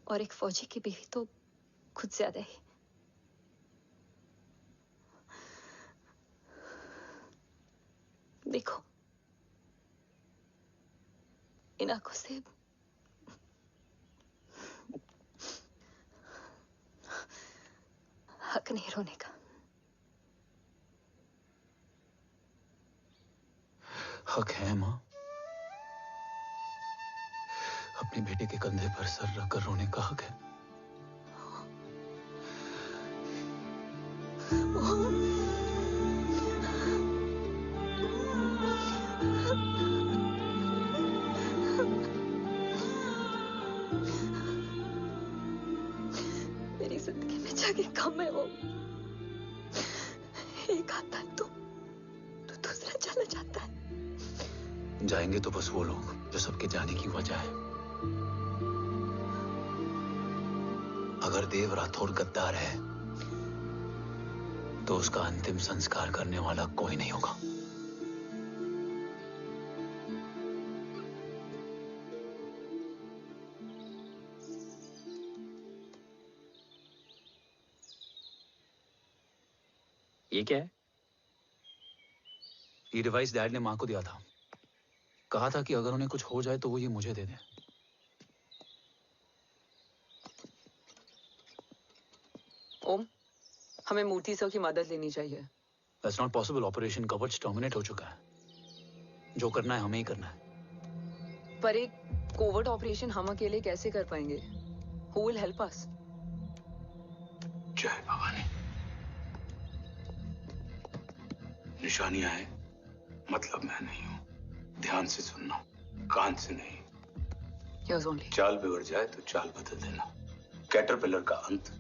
और एक फौजी की बीवी तो खुद ज्यादा ही। देखो, इन आंखों से हक नहीं रोने का। हक है माँ। अपने बेटे के कंधे पर सर रखकर रोने का हक है। मेरी जिंदगी में जगह कम है। वो एक आता है तो दूसरा चला जाता है। जाएंगे तो बस वो लोग जो सबके जाने की वजह है। अगर देव राठौर गद्दार है तो उसका अंतिम संस्कार करने वाला कोई नहीं होगा। ये क्या है? ये डिवाइस डैड ने मां को दिया था। कहा था कि अगर उन्हें कुछ हो जाए तो वो ये मुझे दे दें। ओम, हमें मूर्ति सर की मदद लेनी चाहिए। That's not possible. ऑपरेशन कवच टर्मिनेट हो चुका है। जो करना है हमें ही करना है। पर एक कोवर्ट ऑपरेशन हम अकेले कैसे कर पाएंगे? Who will help us? जय भवानी। निशानियां हैं, मतलब मैं नहीं हूं। ध्यान से सुनना, कान से नहीं। Yes, only. चाल बिगड़ जाए तो चाल बदल देना। कैटरपिलर का अंत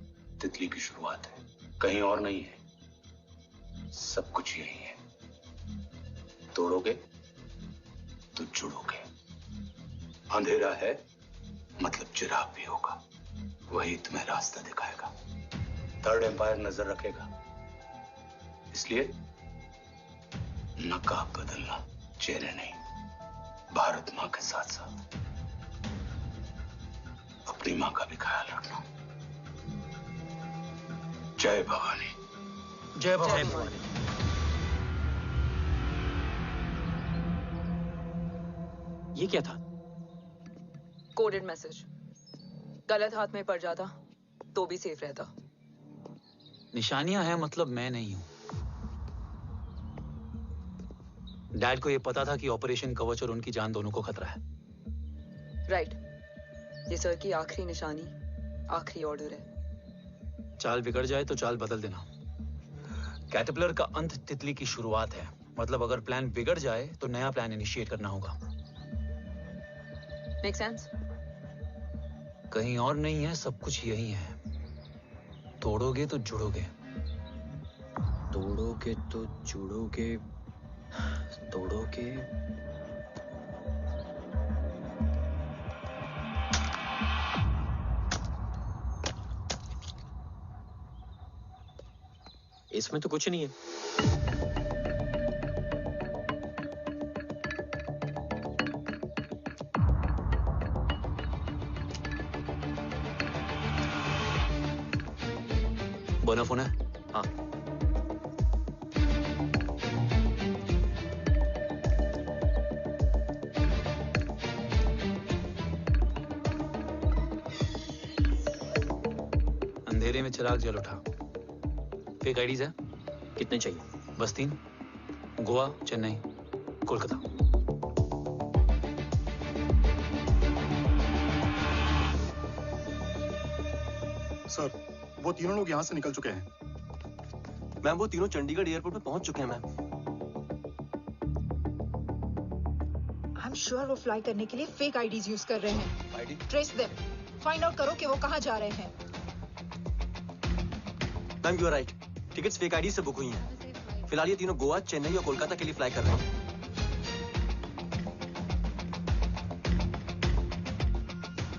तितली की शुरुआत है, कहीं और नहीं है। सब कुछ यही है। तोड़ोगे तो जुड़ोगे। अंधेरा है मतलब चिराग भी होगा, वही तुम्हें रास्ता दिखाएगा। थर्ड एम्पायर नजर रखेगा, इसलिए नकाब बदलना, चेहरे नहीं। भारत मां के साथ साथ अपनी मां का भी ख्याल रखना। जय भवानी। जय भवानी। ये क्या था? Coded message. गलत हाथ में पड़ जाता तो भी सेफ रहता। निशानियां हैं मतलब मैं नहीं हूं। डैड को ये पता था कि ऑपरेशन कवच और उनकी जान दोनों को खतरा है। राइट। ये सर की आखिरी निशानी, आखिरी ऑर्डर है। चाल बिगड़ जाए तो चाल बदल देना। कैटरपिलर का अंत तितली की शुरुआत है। मतलब अगर प्लान बिगड़ जाए तो नया प्लान इनिशिएट करना होगा। Make sense? कहीं और नहीं है, सब कुछ यही है। तोड़ोगे तो जुड़ोगे, तोड़ोगे तो जुड़ोगे, तोड़ोगे। इसमें तो कुछ नहीं है। बोना फोन है? हाँ। अंधेरे में चिराग जल उठा। फेक आईडीज है? कितने चाहिए? बस 3। गोवा, चेन्नई, कोलकाता। सर, वो तीनों लोग यहाँ से निकल चुके हैं। मैम, वो तीनों चंडीगढ़ एयरपोर्ट पे पहुंच चुके हैं मैम। आई एम श्योर वो फ्लाई करने के लिए फेक आईडीज यूज कर रहे हैं। ID? Trace them, find out करो कि वो कहाँ जा रहे हैं। Ma'am you are right, tickets fake ID से बुक हुई हैं। फिलहाल ये तीनों गोवा, चेन्नई और कोलकाता के लिए फ्लाई कर रहे हैं।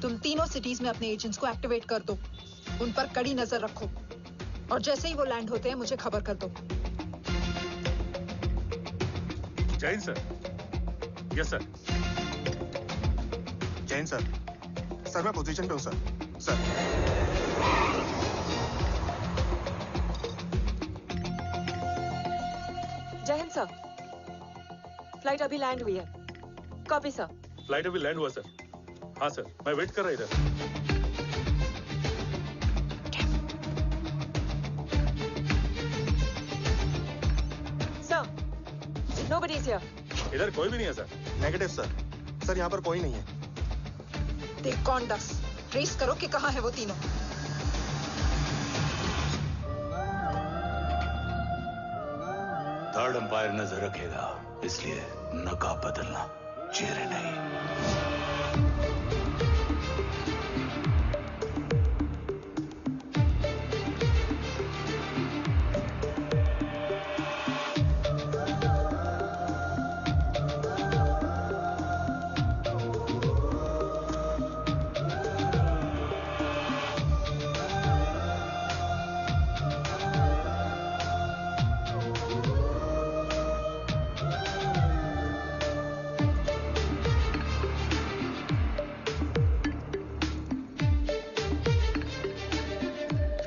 तुम तीनों सिटीज में अपने एजेंट्स को एक्टिवेट कर दो। उन पर कड़ी नजर रखो और जैसे ही वो लैंड होते हैं मुझे खबर कर दो। Jain sir. Yes sir. Jain sir. Sir मैं पोजीशन पे हूँ सर। सर। जय हिंद सर। फ्लाइट अभी लैंड हुई है। Copy sir. फ्लाइट अभी लैंड हुआ सर। हाँ सर, मैं वेट कर रहा इधर। Nobody is here. इधर कोई भी नहीं है सर। Negative sir. सर यहाँ पर कोई नहीं है। देख कौन दस। ट्रेस करो कि कहाँ है वो तीनों। थर्ड अंपायर नजर रखेगा, इसलिए नकाब बदलना, चेहरे नहीं।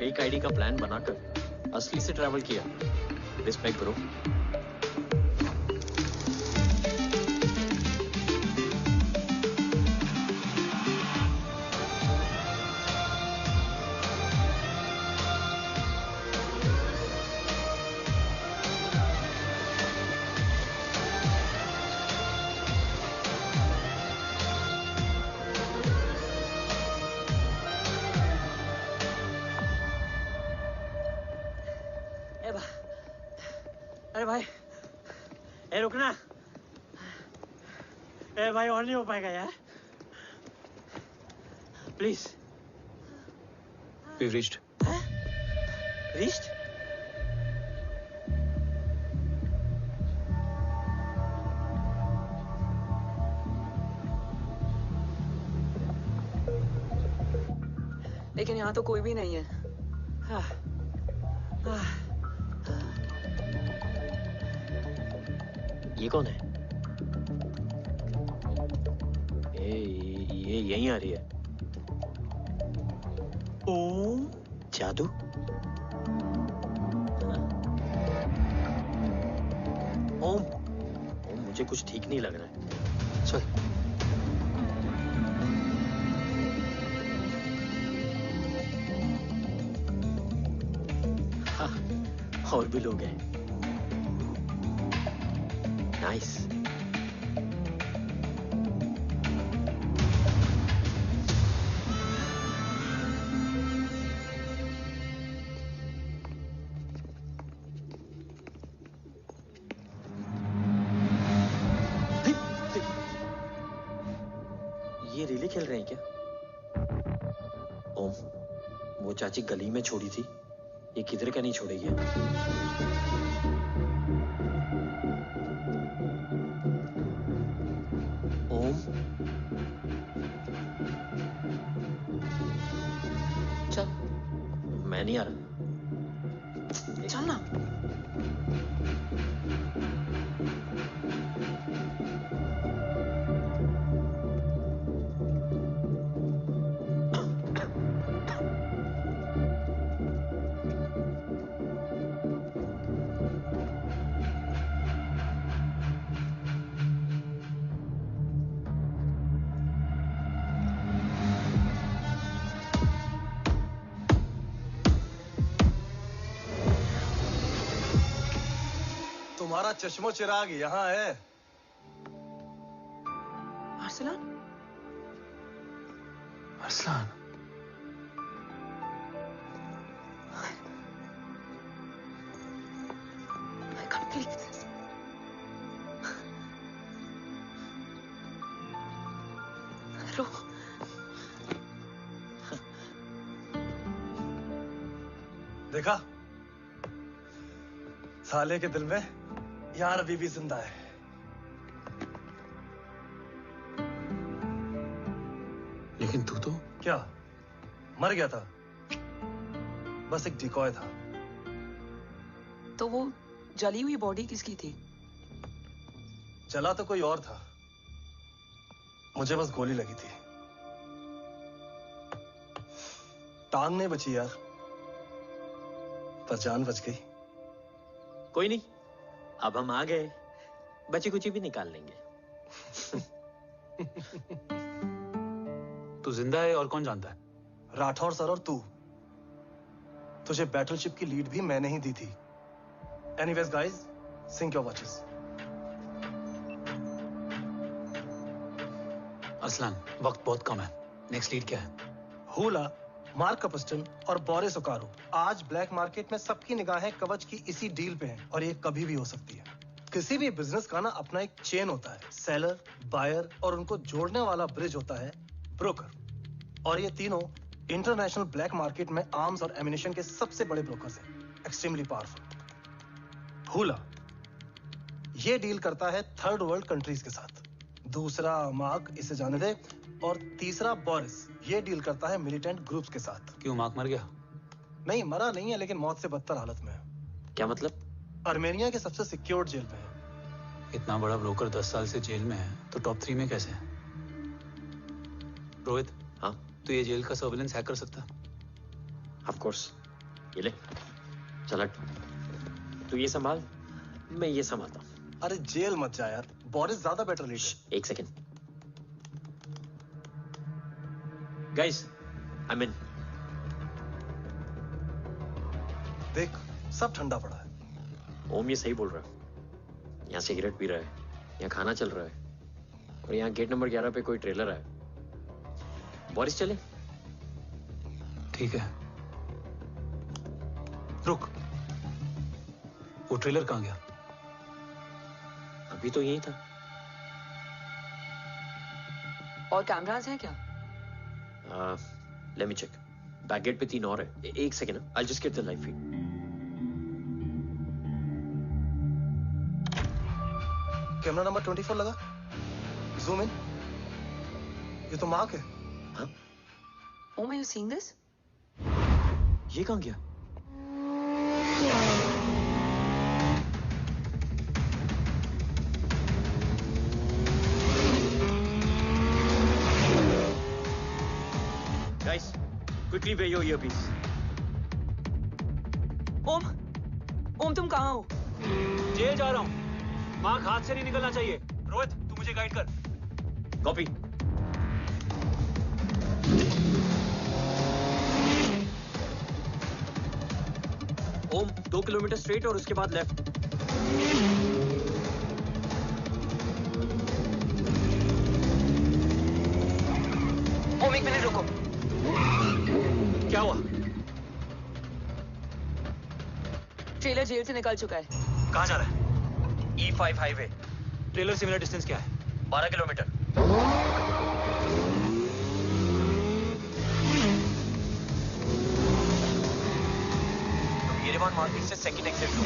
फेक आईडी का प्लान बनाकर असली से ट्रैवल किया। Respect bro. अरे भाई, ए रुकना। ए भाई और नहीं हो पाएगा यार। प्लीज। We've reached. Reached? लेकिन यहाँ तो कोई भी नहीं है। ये कौन है? ये यहीं आ रही है। ओम जादू? ओम मुझे कुछ ठीक नहीं लग रहा है। चल। हाँ, और भी लोग हैं। नाइस। ये रिले खेल रहे हैं क्या? ओम, वो चाची गली में छोड़ी थी, ये किधर का नहीं छोड़ेगी। ओम, चल, मैं नहीं आ रहा। चल ना। तुम्हारा चश्मो चिराग यहाँ है। Arsalan? Arsalan, I can't believe this. रो। देखा, साले के दिल में यार अभी भी जिंदा है। लेकिन तू तो क्या मर गया था? बस एक डिकॉय था। तो वो जली हुई बॉडी किसकी थी? चला तो कोई और था, मुझे बस गोली लगी थी। टांग नहीं बची यार, पर जान बच गई। कोई नहीं, अब हम आ गए, बची कुची भी निकाल लेंगे। तू जिंदा है और कौन जानता है? राठौर सर और तू। तुझे बैटलशिप की लीड भी मैंने ही दी थी। Anyways guys, sync your watches. Arsalan, वक्त बहुत कम है। नेक्स्ट लीड क्या है? हुला, मार्क कपस्टन और बोरिस ओकारो। आज ब्लैक मार्केट में सबकी निगाहें कवच की इसी डील पे हैं और ये कभी भी हो सकती है। किसी भी बिजनेस का ना अपना एक चेन होता है, सेलर, बायर और उनको जोड़ने वाला ब्रिज होता है ब्रोकर। और ये तीनों इंटरनेशनल ब्लैक मार्केट में आर्म्स और एमिनेशन के सबसे बड़े ब्रोकर्स हैं, एक्सट्रीमली पावरफुल। हुला ये डील करता है थर्ड वर्ल्ड कंट्रीज के साथ। दूसरा मार्क, इसे जाने दे। और तीसरा बोरिस, ये डील करता है मिलिटेंट ग्रुप्स के साथ। क्यों, मार्क मर गया? नहीं, मरा नहीं है, लेकिन मौत से बदतर हालत में है। क्या मतलब? आर्मेनिया के सबसे सिक्योर्ड जेल में है। इतना बड़ा ब्रोकर 10 साल से जेल में है, तो टॉप 3 में कैसे है? रोहित, हाँ? तो ये जेल का सर्विलेंस हैक कर सकता? Of course. ये ले, चल हट। तू ये संभाल, मैं ये संभालता हूँ। अरे जेल मत जा यार, बोरिस ज्यादा बेटर लीडर। एक सेकेंड। गाइस, आई मीन, देख सब ठंडा पड़ा है। ओम ये सही बोल रहा है। यहाँ सिगरेट पी रहा है, यहाँ खाना चल रहा है, और यहाँ गेट नंबर 11 पे कोई ट्रेलर है। बोरिस चले? ठीक है, रुक, वो ट्रेलर कहाँ गया? अभी तो यही था। और कैमरास हैं क्या? Let me check. Back gate पे 3 और है। एक second, I just get the live feed. Camera number 24 लगा, जूम इन। ये तो मार्क है। हाँ? Oh, are you seeing this? ये कहाँ गया? Guys, quickly wear your earpiece. ओम तुम कहाँ हो? जेल जा रहा हूँ। मार्क हाथ से नहीं निकलना चाहिए। रोहित, तू मुझे गाइड कर। कॉपी। ओम 2 किलोमीटर स्ट्रेट और उसके बाद लेफ्ट। ओम 1 मिनट रुको। क्या हुआ? ट्रेलर जेल से निकल चुका है। कहाँ जा रहा है? E5 highway. ट्रेलर से मेरा डिस्टेंस क्या है? 12 किलोमीटर। येरेवान मार्केट से सेकंड एग्जिट लो।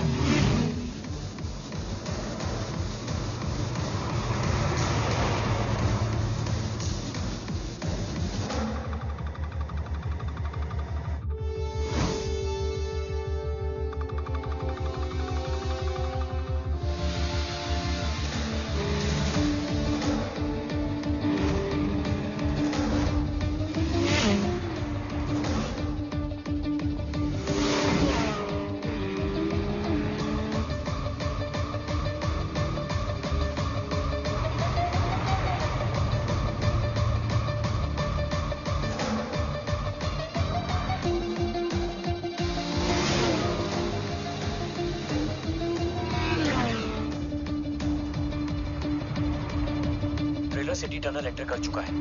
सिटी टनल एंटर कर चुका है।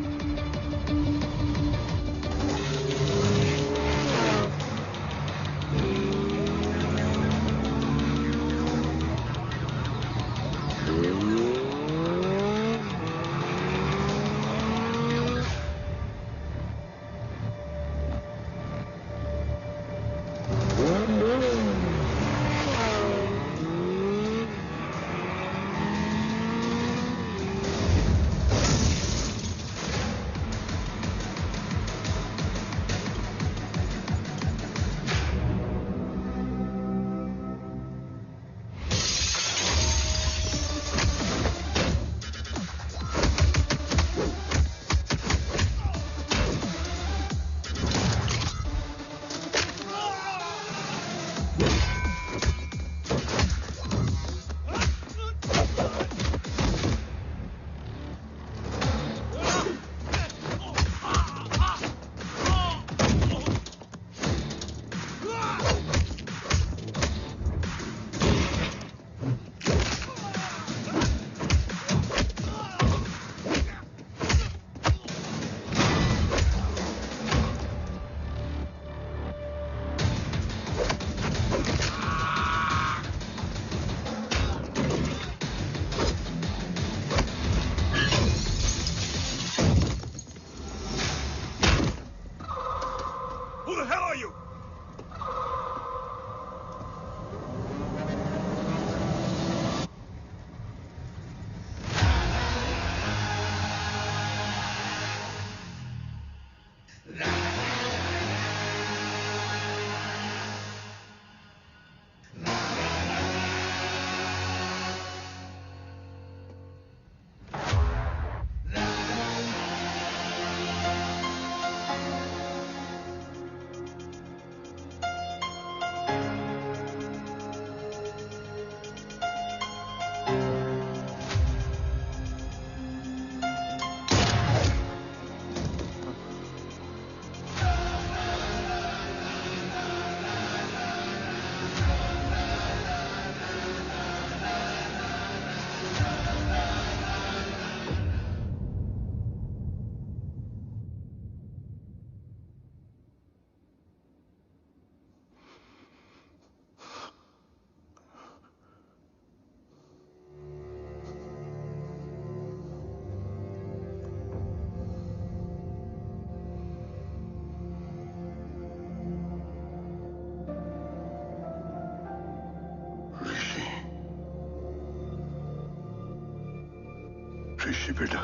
ऋषि बेटा।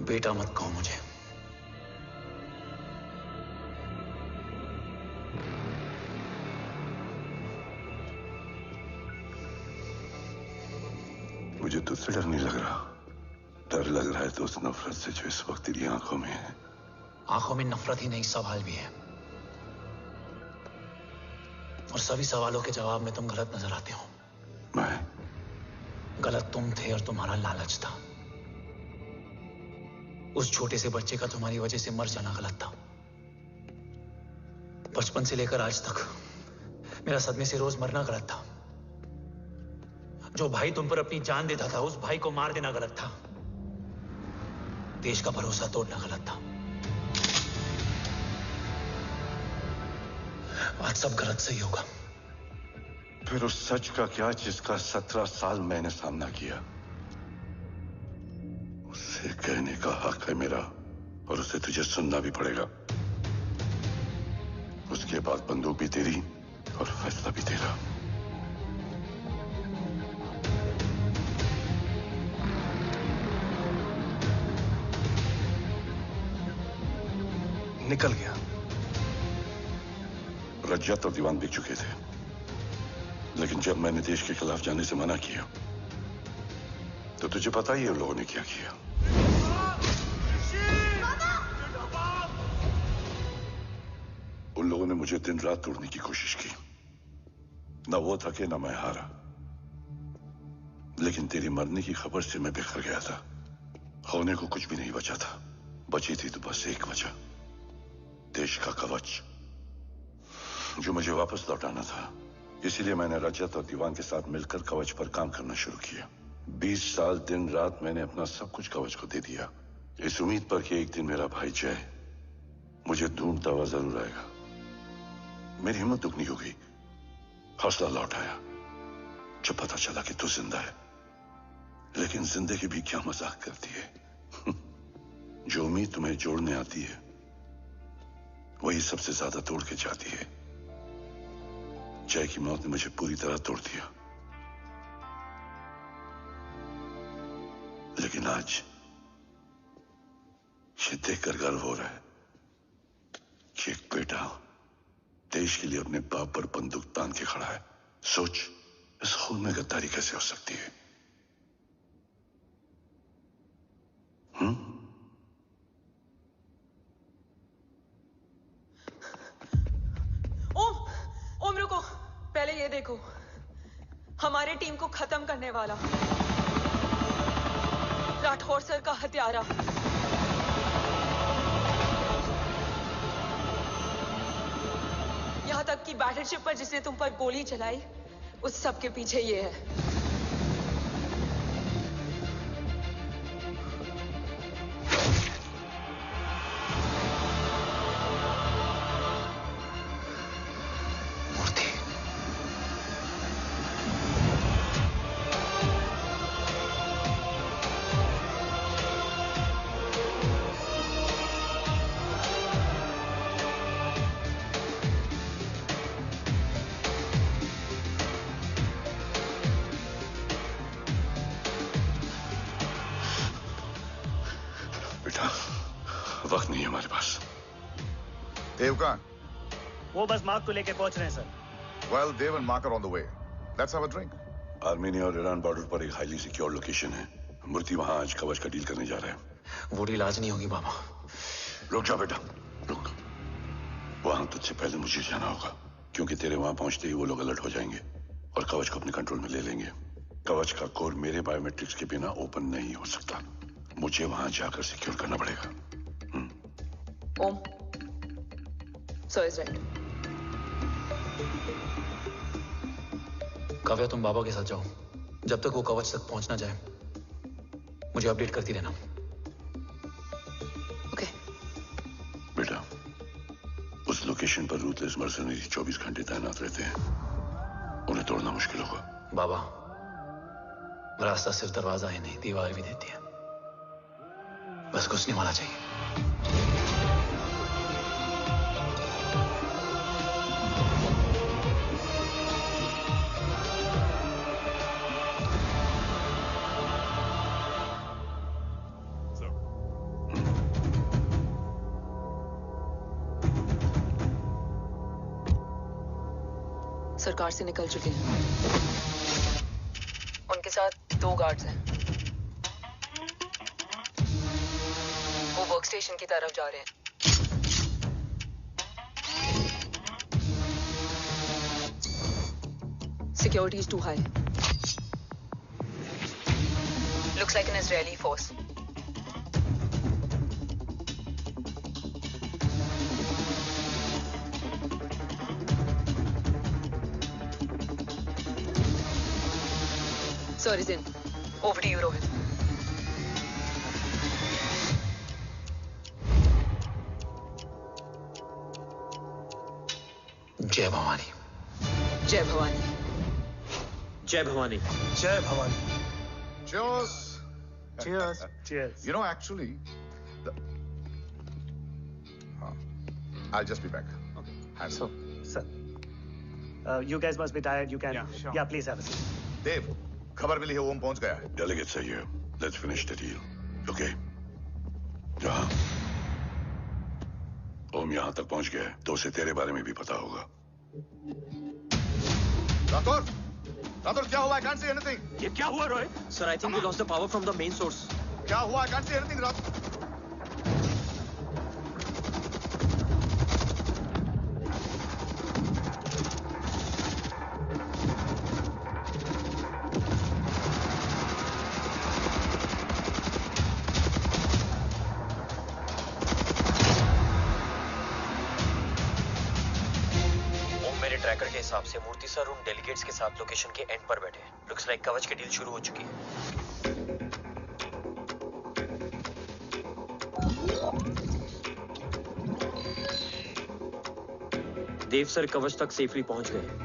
बेटा मत कहो मुझे। मुझे तुझसे डर नहीं लग रहा। डर लग रहा है तो उस नफरत से जो इस वक्त तेरी आंखों में है। आंखों में नफरत ही नहीं, सवाल भी है, और सभी सवालों के जवाब में तुम गलत नजर आते हो। मैं गलत तुम थे और तुम्हारा लालच था। उस छोटे से बच्चे का तुम्हारी वजह से मर जाना गलत था। बचपन से लेकर आज तक मेरा सदमे से रोज मरना गलत था। जो भाई तुम पर अपनी जान देता था, उस भाई को मार देना गलत था। देश का भरोसा तोड़ना गलत था। आज सब गलत सही होगा। फिर उस सच का क्या जिसका 17 साल मैंने सामना किया? उसे कहने का हक है मेरा, और उसे तुझे सुनना भी पड़ेगा। उसके बाद बंदूक भी तेरी और फैसला भी तेरा। निकल गया। रज्जत और दीवान बिक चुके थे, लेकिन जब मैंने देश के खिलाफ जाने से मना किया तो तुझे पता ही है उन लोगों ने क्या किया। उन लोगों ने मुझे दिन रात तोड़ने की कोशिश की। ना वो थके ना मैं हारा, लेकिन तेरी मरने की खबर से मैं बिखर गया था। होने को कुछ भी नहीं बचा था। बची थी तो बस एक वजह, देश का कवच, जो मुझे वापस लौटाना था। इसीलिए मैंने रजत और दीवान के साथ मिलकर कवच पर काम करना शुरू किया। 20 साल दिन रात मैंने अपना सब कुछ कवच को दे दिया, इस उम्मीद पर कि एक दिन मेरा भाई जय मुझे ढूंढता हुआ जरूर आएगा। मेरी हिम्मत दुगनी हो गई, हौसला लौट आया जब पता चला कि तू जिंदा है। लेकिन जिंदगी भी क्या मजाक करती है। जो उम्मीद तुम्हें जोड़ने आती है वही सबसे ज्यादा तोड़ के जाती है। जय की मौत ने मुझे पूरी तरह तोड़ दिया, लेकिन आज ये देखकर गर्व हो रहा है कि एक बेटा देश के लिए अपने बाप पर बंदूक तान के खड़ा है। सोच, इस खून में गद्दारी कैसे हो सकती है? ओम रुको, पहले ये देखो, हमारे टीम को खत्म करने वाला राठौर सर का हत्यारा। यहां तक कि बैटलशिप पर जिसने तुम पर गोली चलाई, उस सब के पीछे ये है। वक्त नहीं है हमारे पास। देव कहाँ? वो बस मार्क को लेके पहुंच रहे हैं sir. Well, Dev and Mark are on the way. Let's have a drink. Armenia और ईरान बॉर्डर पर एक हाईली सिक्योर लोकेशन है। मूर्ति वहां आज कवच का डील करने जा रहे हैं। वो डील आज नहीं होगी बाबा। रुक जा बेटा, रुक। वहां तुझसे पहले मुझे जाना होगा, क्योंकि तेरे वहां पहुंचते ही वो लोग अलर्ट हो जाएंगे और कवच को अपने कंट्रोल में ले लेंगे। कवच का कोड मेरे बायोमेट्रिक्स के बिना ओपन नहीं हो सकता। मुझे वहां जाकर सिक्योर करना पड़ेगा। ओम, सर इज राइट। काव्या, तुम बाबा के साथ जाओ। जब तक वो कवच तक पहुंच ना जाए मुझे अपडेट करती रहना। ओके। बेटा, उस लोकेशन पर रूथलेस मर्सनरी 24 घंटे तैनात रहते हैं। उन्हें तोड़ना मुश्किल होगा। बाबा, रास्ता सिर्फ दरवाजा ही नहीं, दीवार भी देती है। बस घुसने वाला चाहिए। सरकार से निकल चुके हैं। उनके साथ 2 गार्ड्स हैं। वो वर्क स्टेशन की तरफ जा रहे हैं। Security is too high. Looks like an Israeli force. Sir is in. Over to you, Rohit. जय भवानी। जय भवानी। जय भवानी। जय Bhavani. Cheers. Cheers. Cheers. You know, actually, I'll just be back. Okay. So, sir, you guys must be tired. You can, yeah, please have a seat. Dave, खबर मिली है ओम पहुंच गया है। Delegate सही है। Let's finish the deal. Okay? जहाँ ओम यहाँ तक पहुंच गया है, तो उसे तेरे बारे में भी पता होगा। राठौर क्या हुआ? I can't see anything. ये क्या हुआ Rohit? Sir, I think we lost the power from the main source. क्या हुआ? I can't see anything, Rathore. Tracker के हिसाब से मूर्ति सर उन डेलीगेट्स के साथ लोकेशन के एंड पर बैठे हैं। लुक्स लाइक कवच की डील शुरू हो चुकी है। देव सर कवच तक सेफली पहुंच गए।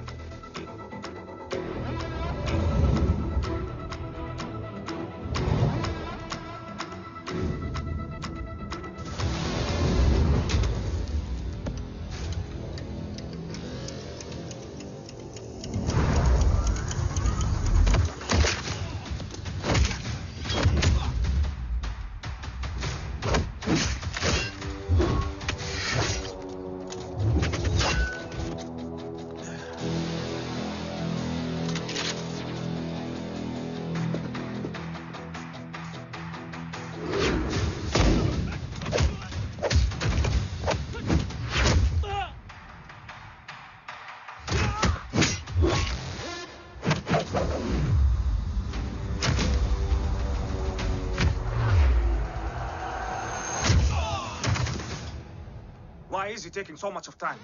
Why is he taking so much of time?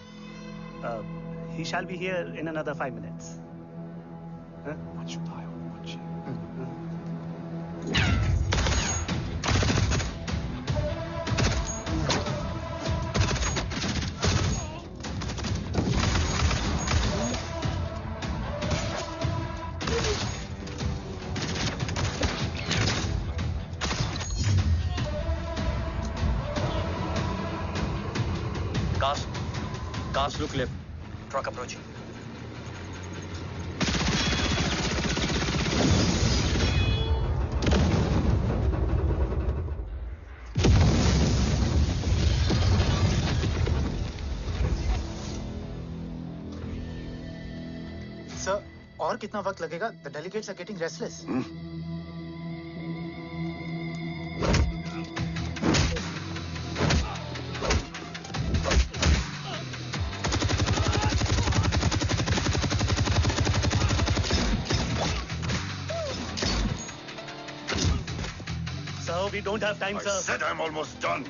He shall be here in another 5 minutes. Huh? What should I watch? Cars look left. Truck approaching. Sir, और कितना वक्त लगेगा? The delegates are getting restless. We don't have time, sir. I said I'm almost done.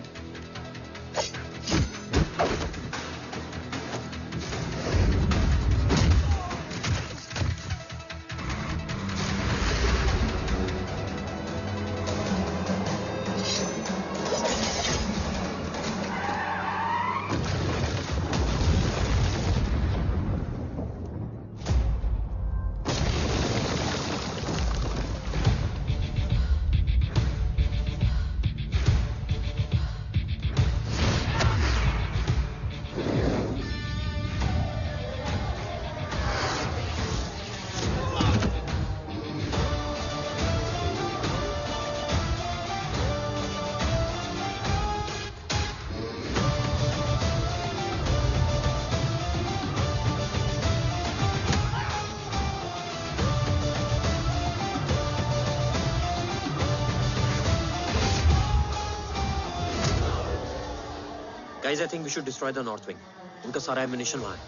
Guys, I think we should destroy the north wing. उनका सारा ammunition वहाँ है।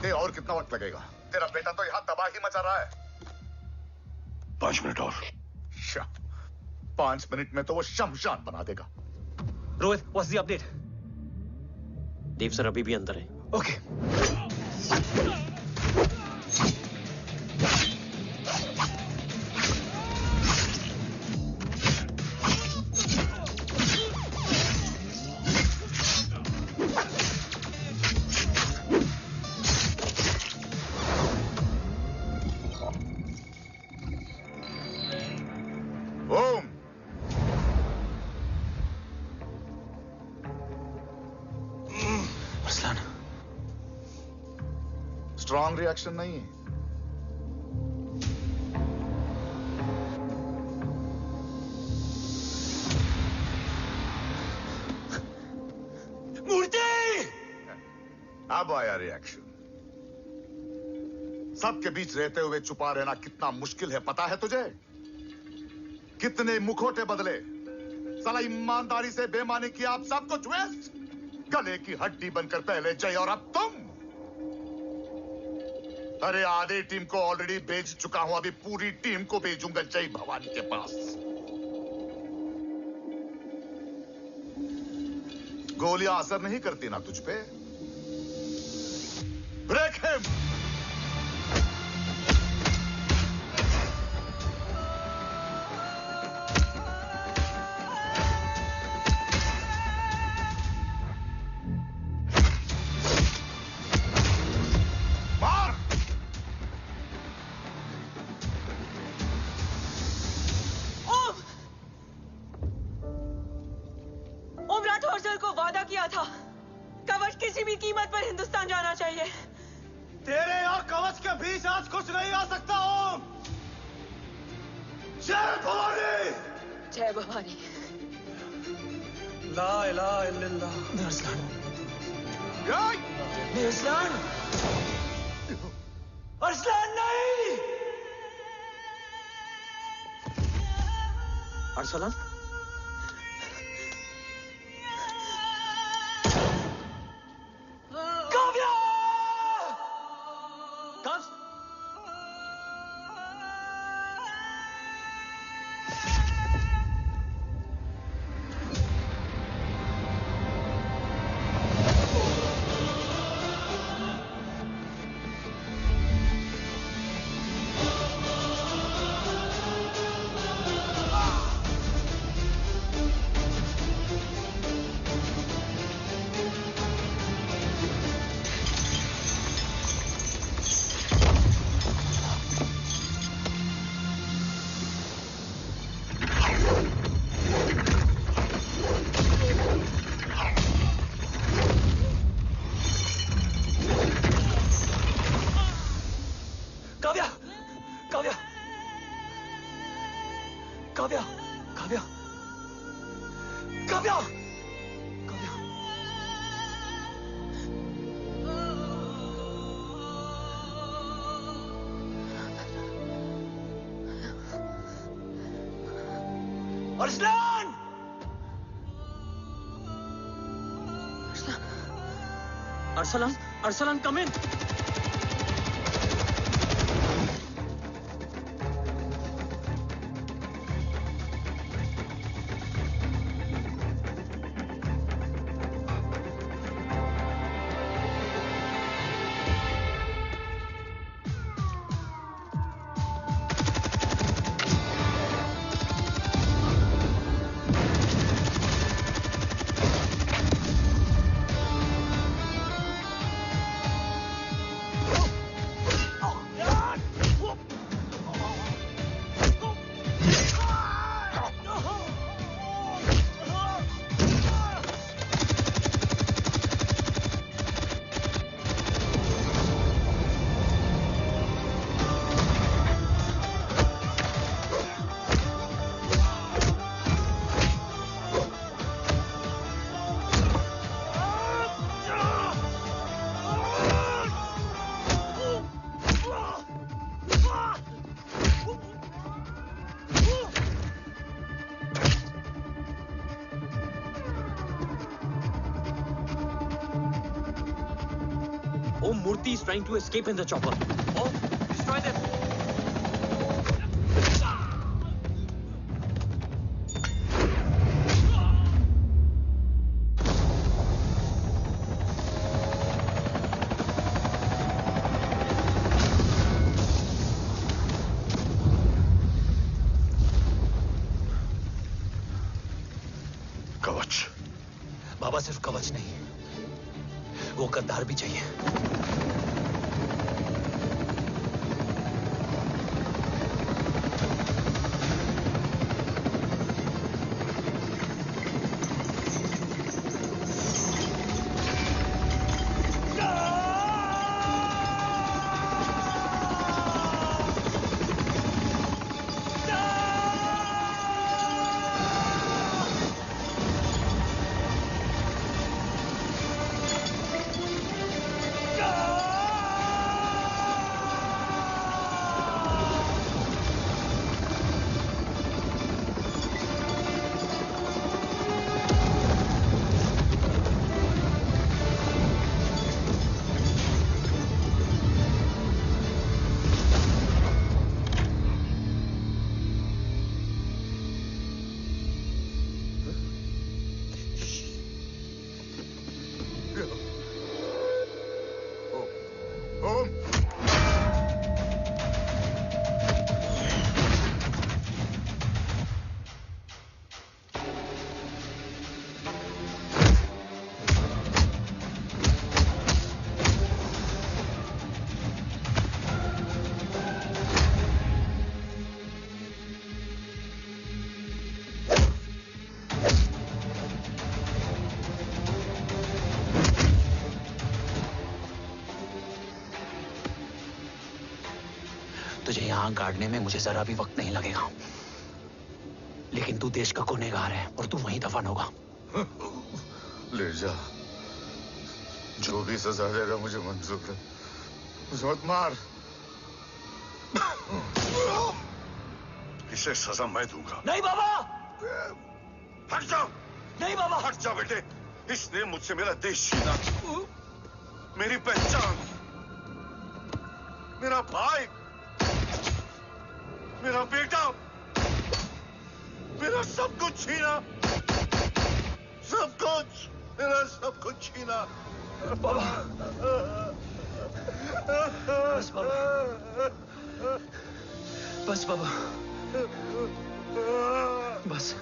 देव और कितना वक्त लगेगा? तेरा बेटा तो यहाँ तबाही मचा रहा है। 5 मिनट और। 5 मिनट में तो वो शमशान बना देगा। Rohit, what's the update? Dev sir अभी भी अंदर है। Okay. स्ट्रॉन्ग रिएक्शन नहीं है। मूर्ति! अब आया रिएक्शन। सबके बीच रहते हुए छुपा रहना कितना मुश्किल है पता है तुझे? कितने मुखौटे बदले, साला ईमानदारी से बेमानी किया, आप सब कुछ वेस्ट। गले की हड्डी बनकर पहले जय और अब तुम। अरे आधे टीम को ऑलरेडी भेज चुका हूं, अभी पूरी टीम को भेजूंगा जय भवानी के पास। गोलियां असर नहीं करती ना तुझ पे? Break him! अरसलान? काव्या! कब्ज! Arsalan! Arsalan, come in! Murthy is trying to escape in the chopper. Oh, destroy them! बाबा सिर्फ कवच नहीं, वो गद्दार भी चाहिए। तुझे यहां गाड़ने में मुझे जरा भी वक्त नहीं लगेगा, लेकिन तू देश का गुनहगार है और तू वहीं दफन होगा। ले जा, जो भी सजा देगा मुझे मंजूर है, मुझे मत मार। इसे सजा मैं दूंगा। नहीं बाबा, हट जाओ। नहीं बाबा, हट जाओ बेटे। इसने मुझसे मेरा देश छीना, मेरी पहचान, मेरा भाई, मेरा बेटा, मेरा सब कुछ छीना, सब कुछ, मेरा सब कुछ छीना। बाबा, बस बाबा, बस बाबा, बस।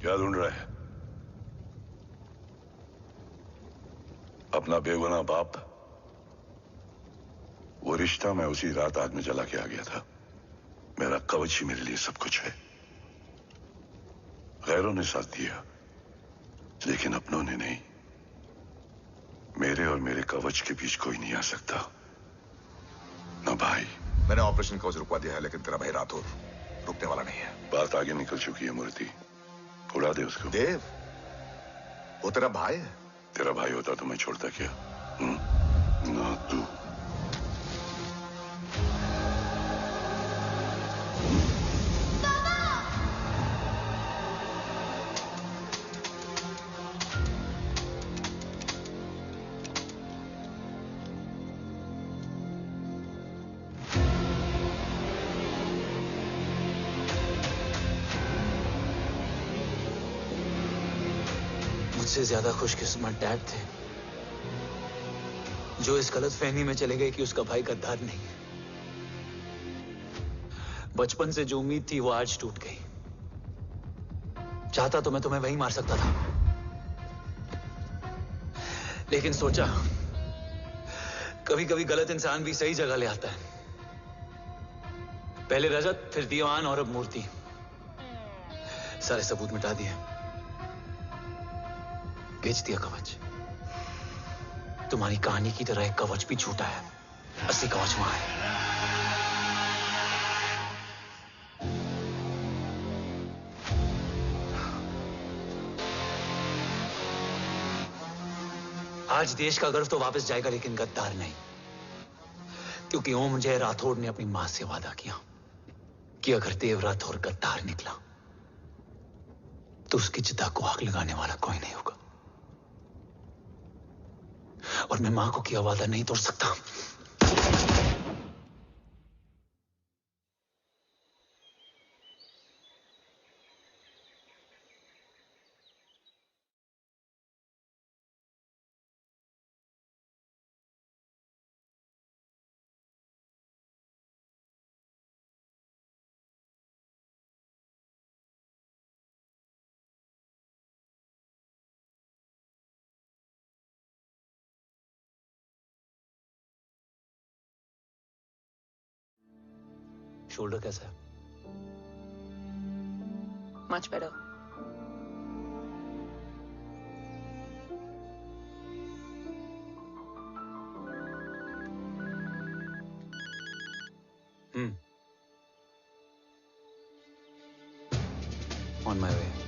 क्या ढूंढ रहा है? अपना बेगुनाह बाप। वो रिश्ता मैं उसी रात आग में जला के आ गया था। मेरा कवच ही मेरे लिए सब कुछ है। गैरों ने साथ दिया, लेकिन अपनों ने नहीं। मेरे और मेरे कवच के बीच कोई नहीं आ सकता, ना भाई। मैंने ऑपरेशन कवच रुकवा दिया है, लेकिन तेरा भाई राठौर रुकने वाला नहीं है। बात आगे निकल चुकी है मूर्ति, उड़ा दे उसको। देव, वो तेरा भाई है। तेरा भाई होता तो मैं छोड़ता क्या? ना तू। मुझसे ज्यादा खुशकिस्मत डैड थे, जो इस गलतफहमी में चले गए कि उसका भाई गद्दार नहीं। बचपन से जो उम्मीद थी वो आज टूट गई। चाहता तो मैं तुम्हें वहीं मार सकता था, लेकिन सोचा कभी कभी गलत इंसान भी सही जगह ले आता है। पहले रजत, फिर दीवान और अब मूर्ति। सारे सबूत मिटा दिए, बेच दिया कवच। तुम्हारी कहानी की तरह एक कवच भी छूटा है। असली कवच वहां है। आज देश का गर्व तो वापस जाएगा, लेकिन गद्दार नहीं, क्योंकि ओम जय राठौड़ ने अपनी मां से वादा किया कि अगर देव राठौड़ गद्दार निकला तो उसकी चिता को आग लगाने वाला कोई नहीं होगा। और मैं मां को किया वादा नहीं तोड़ सकता। शोल्डर कैसा है? Much better. On my way.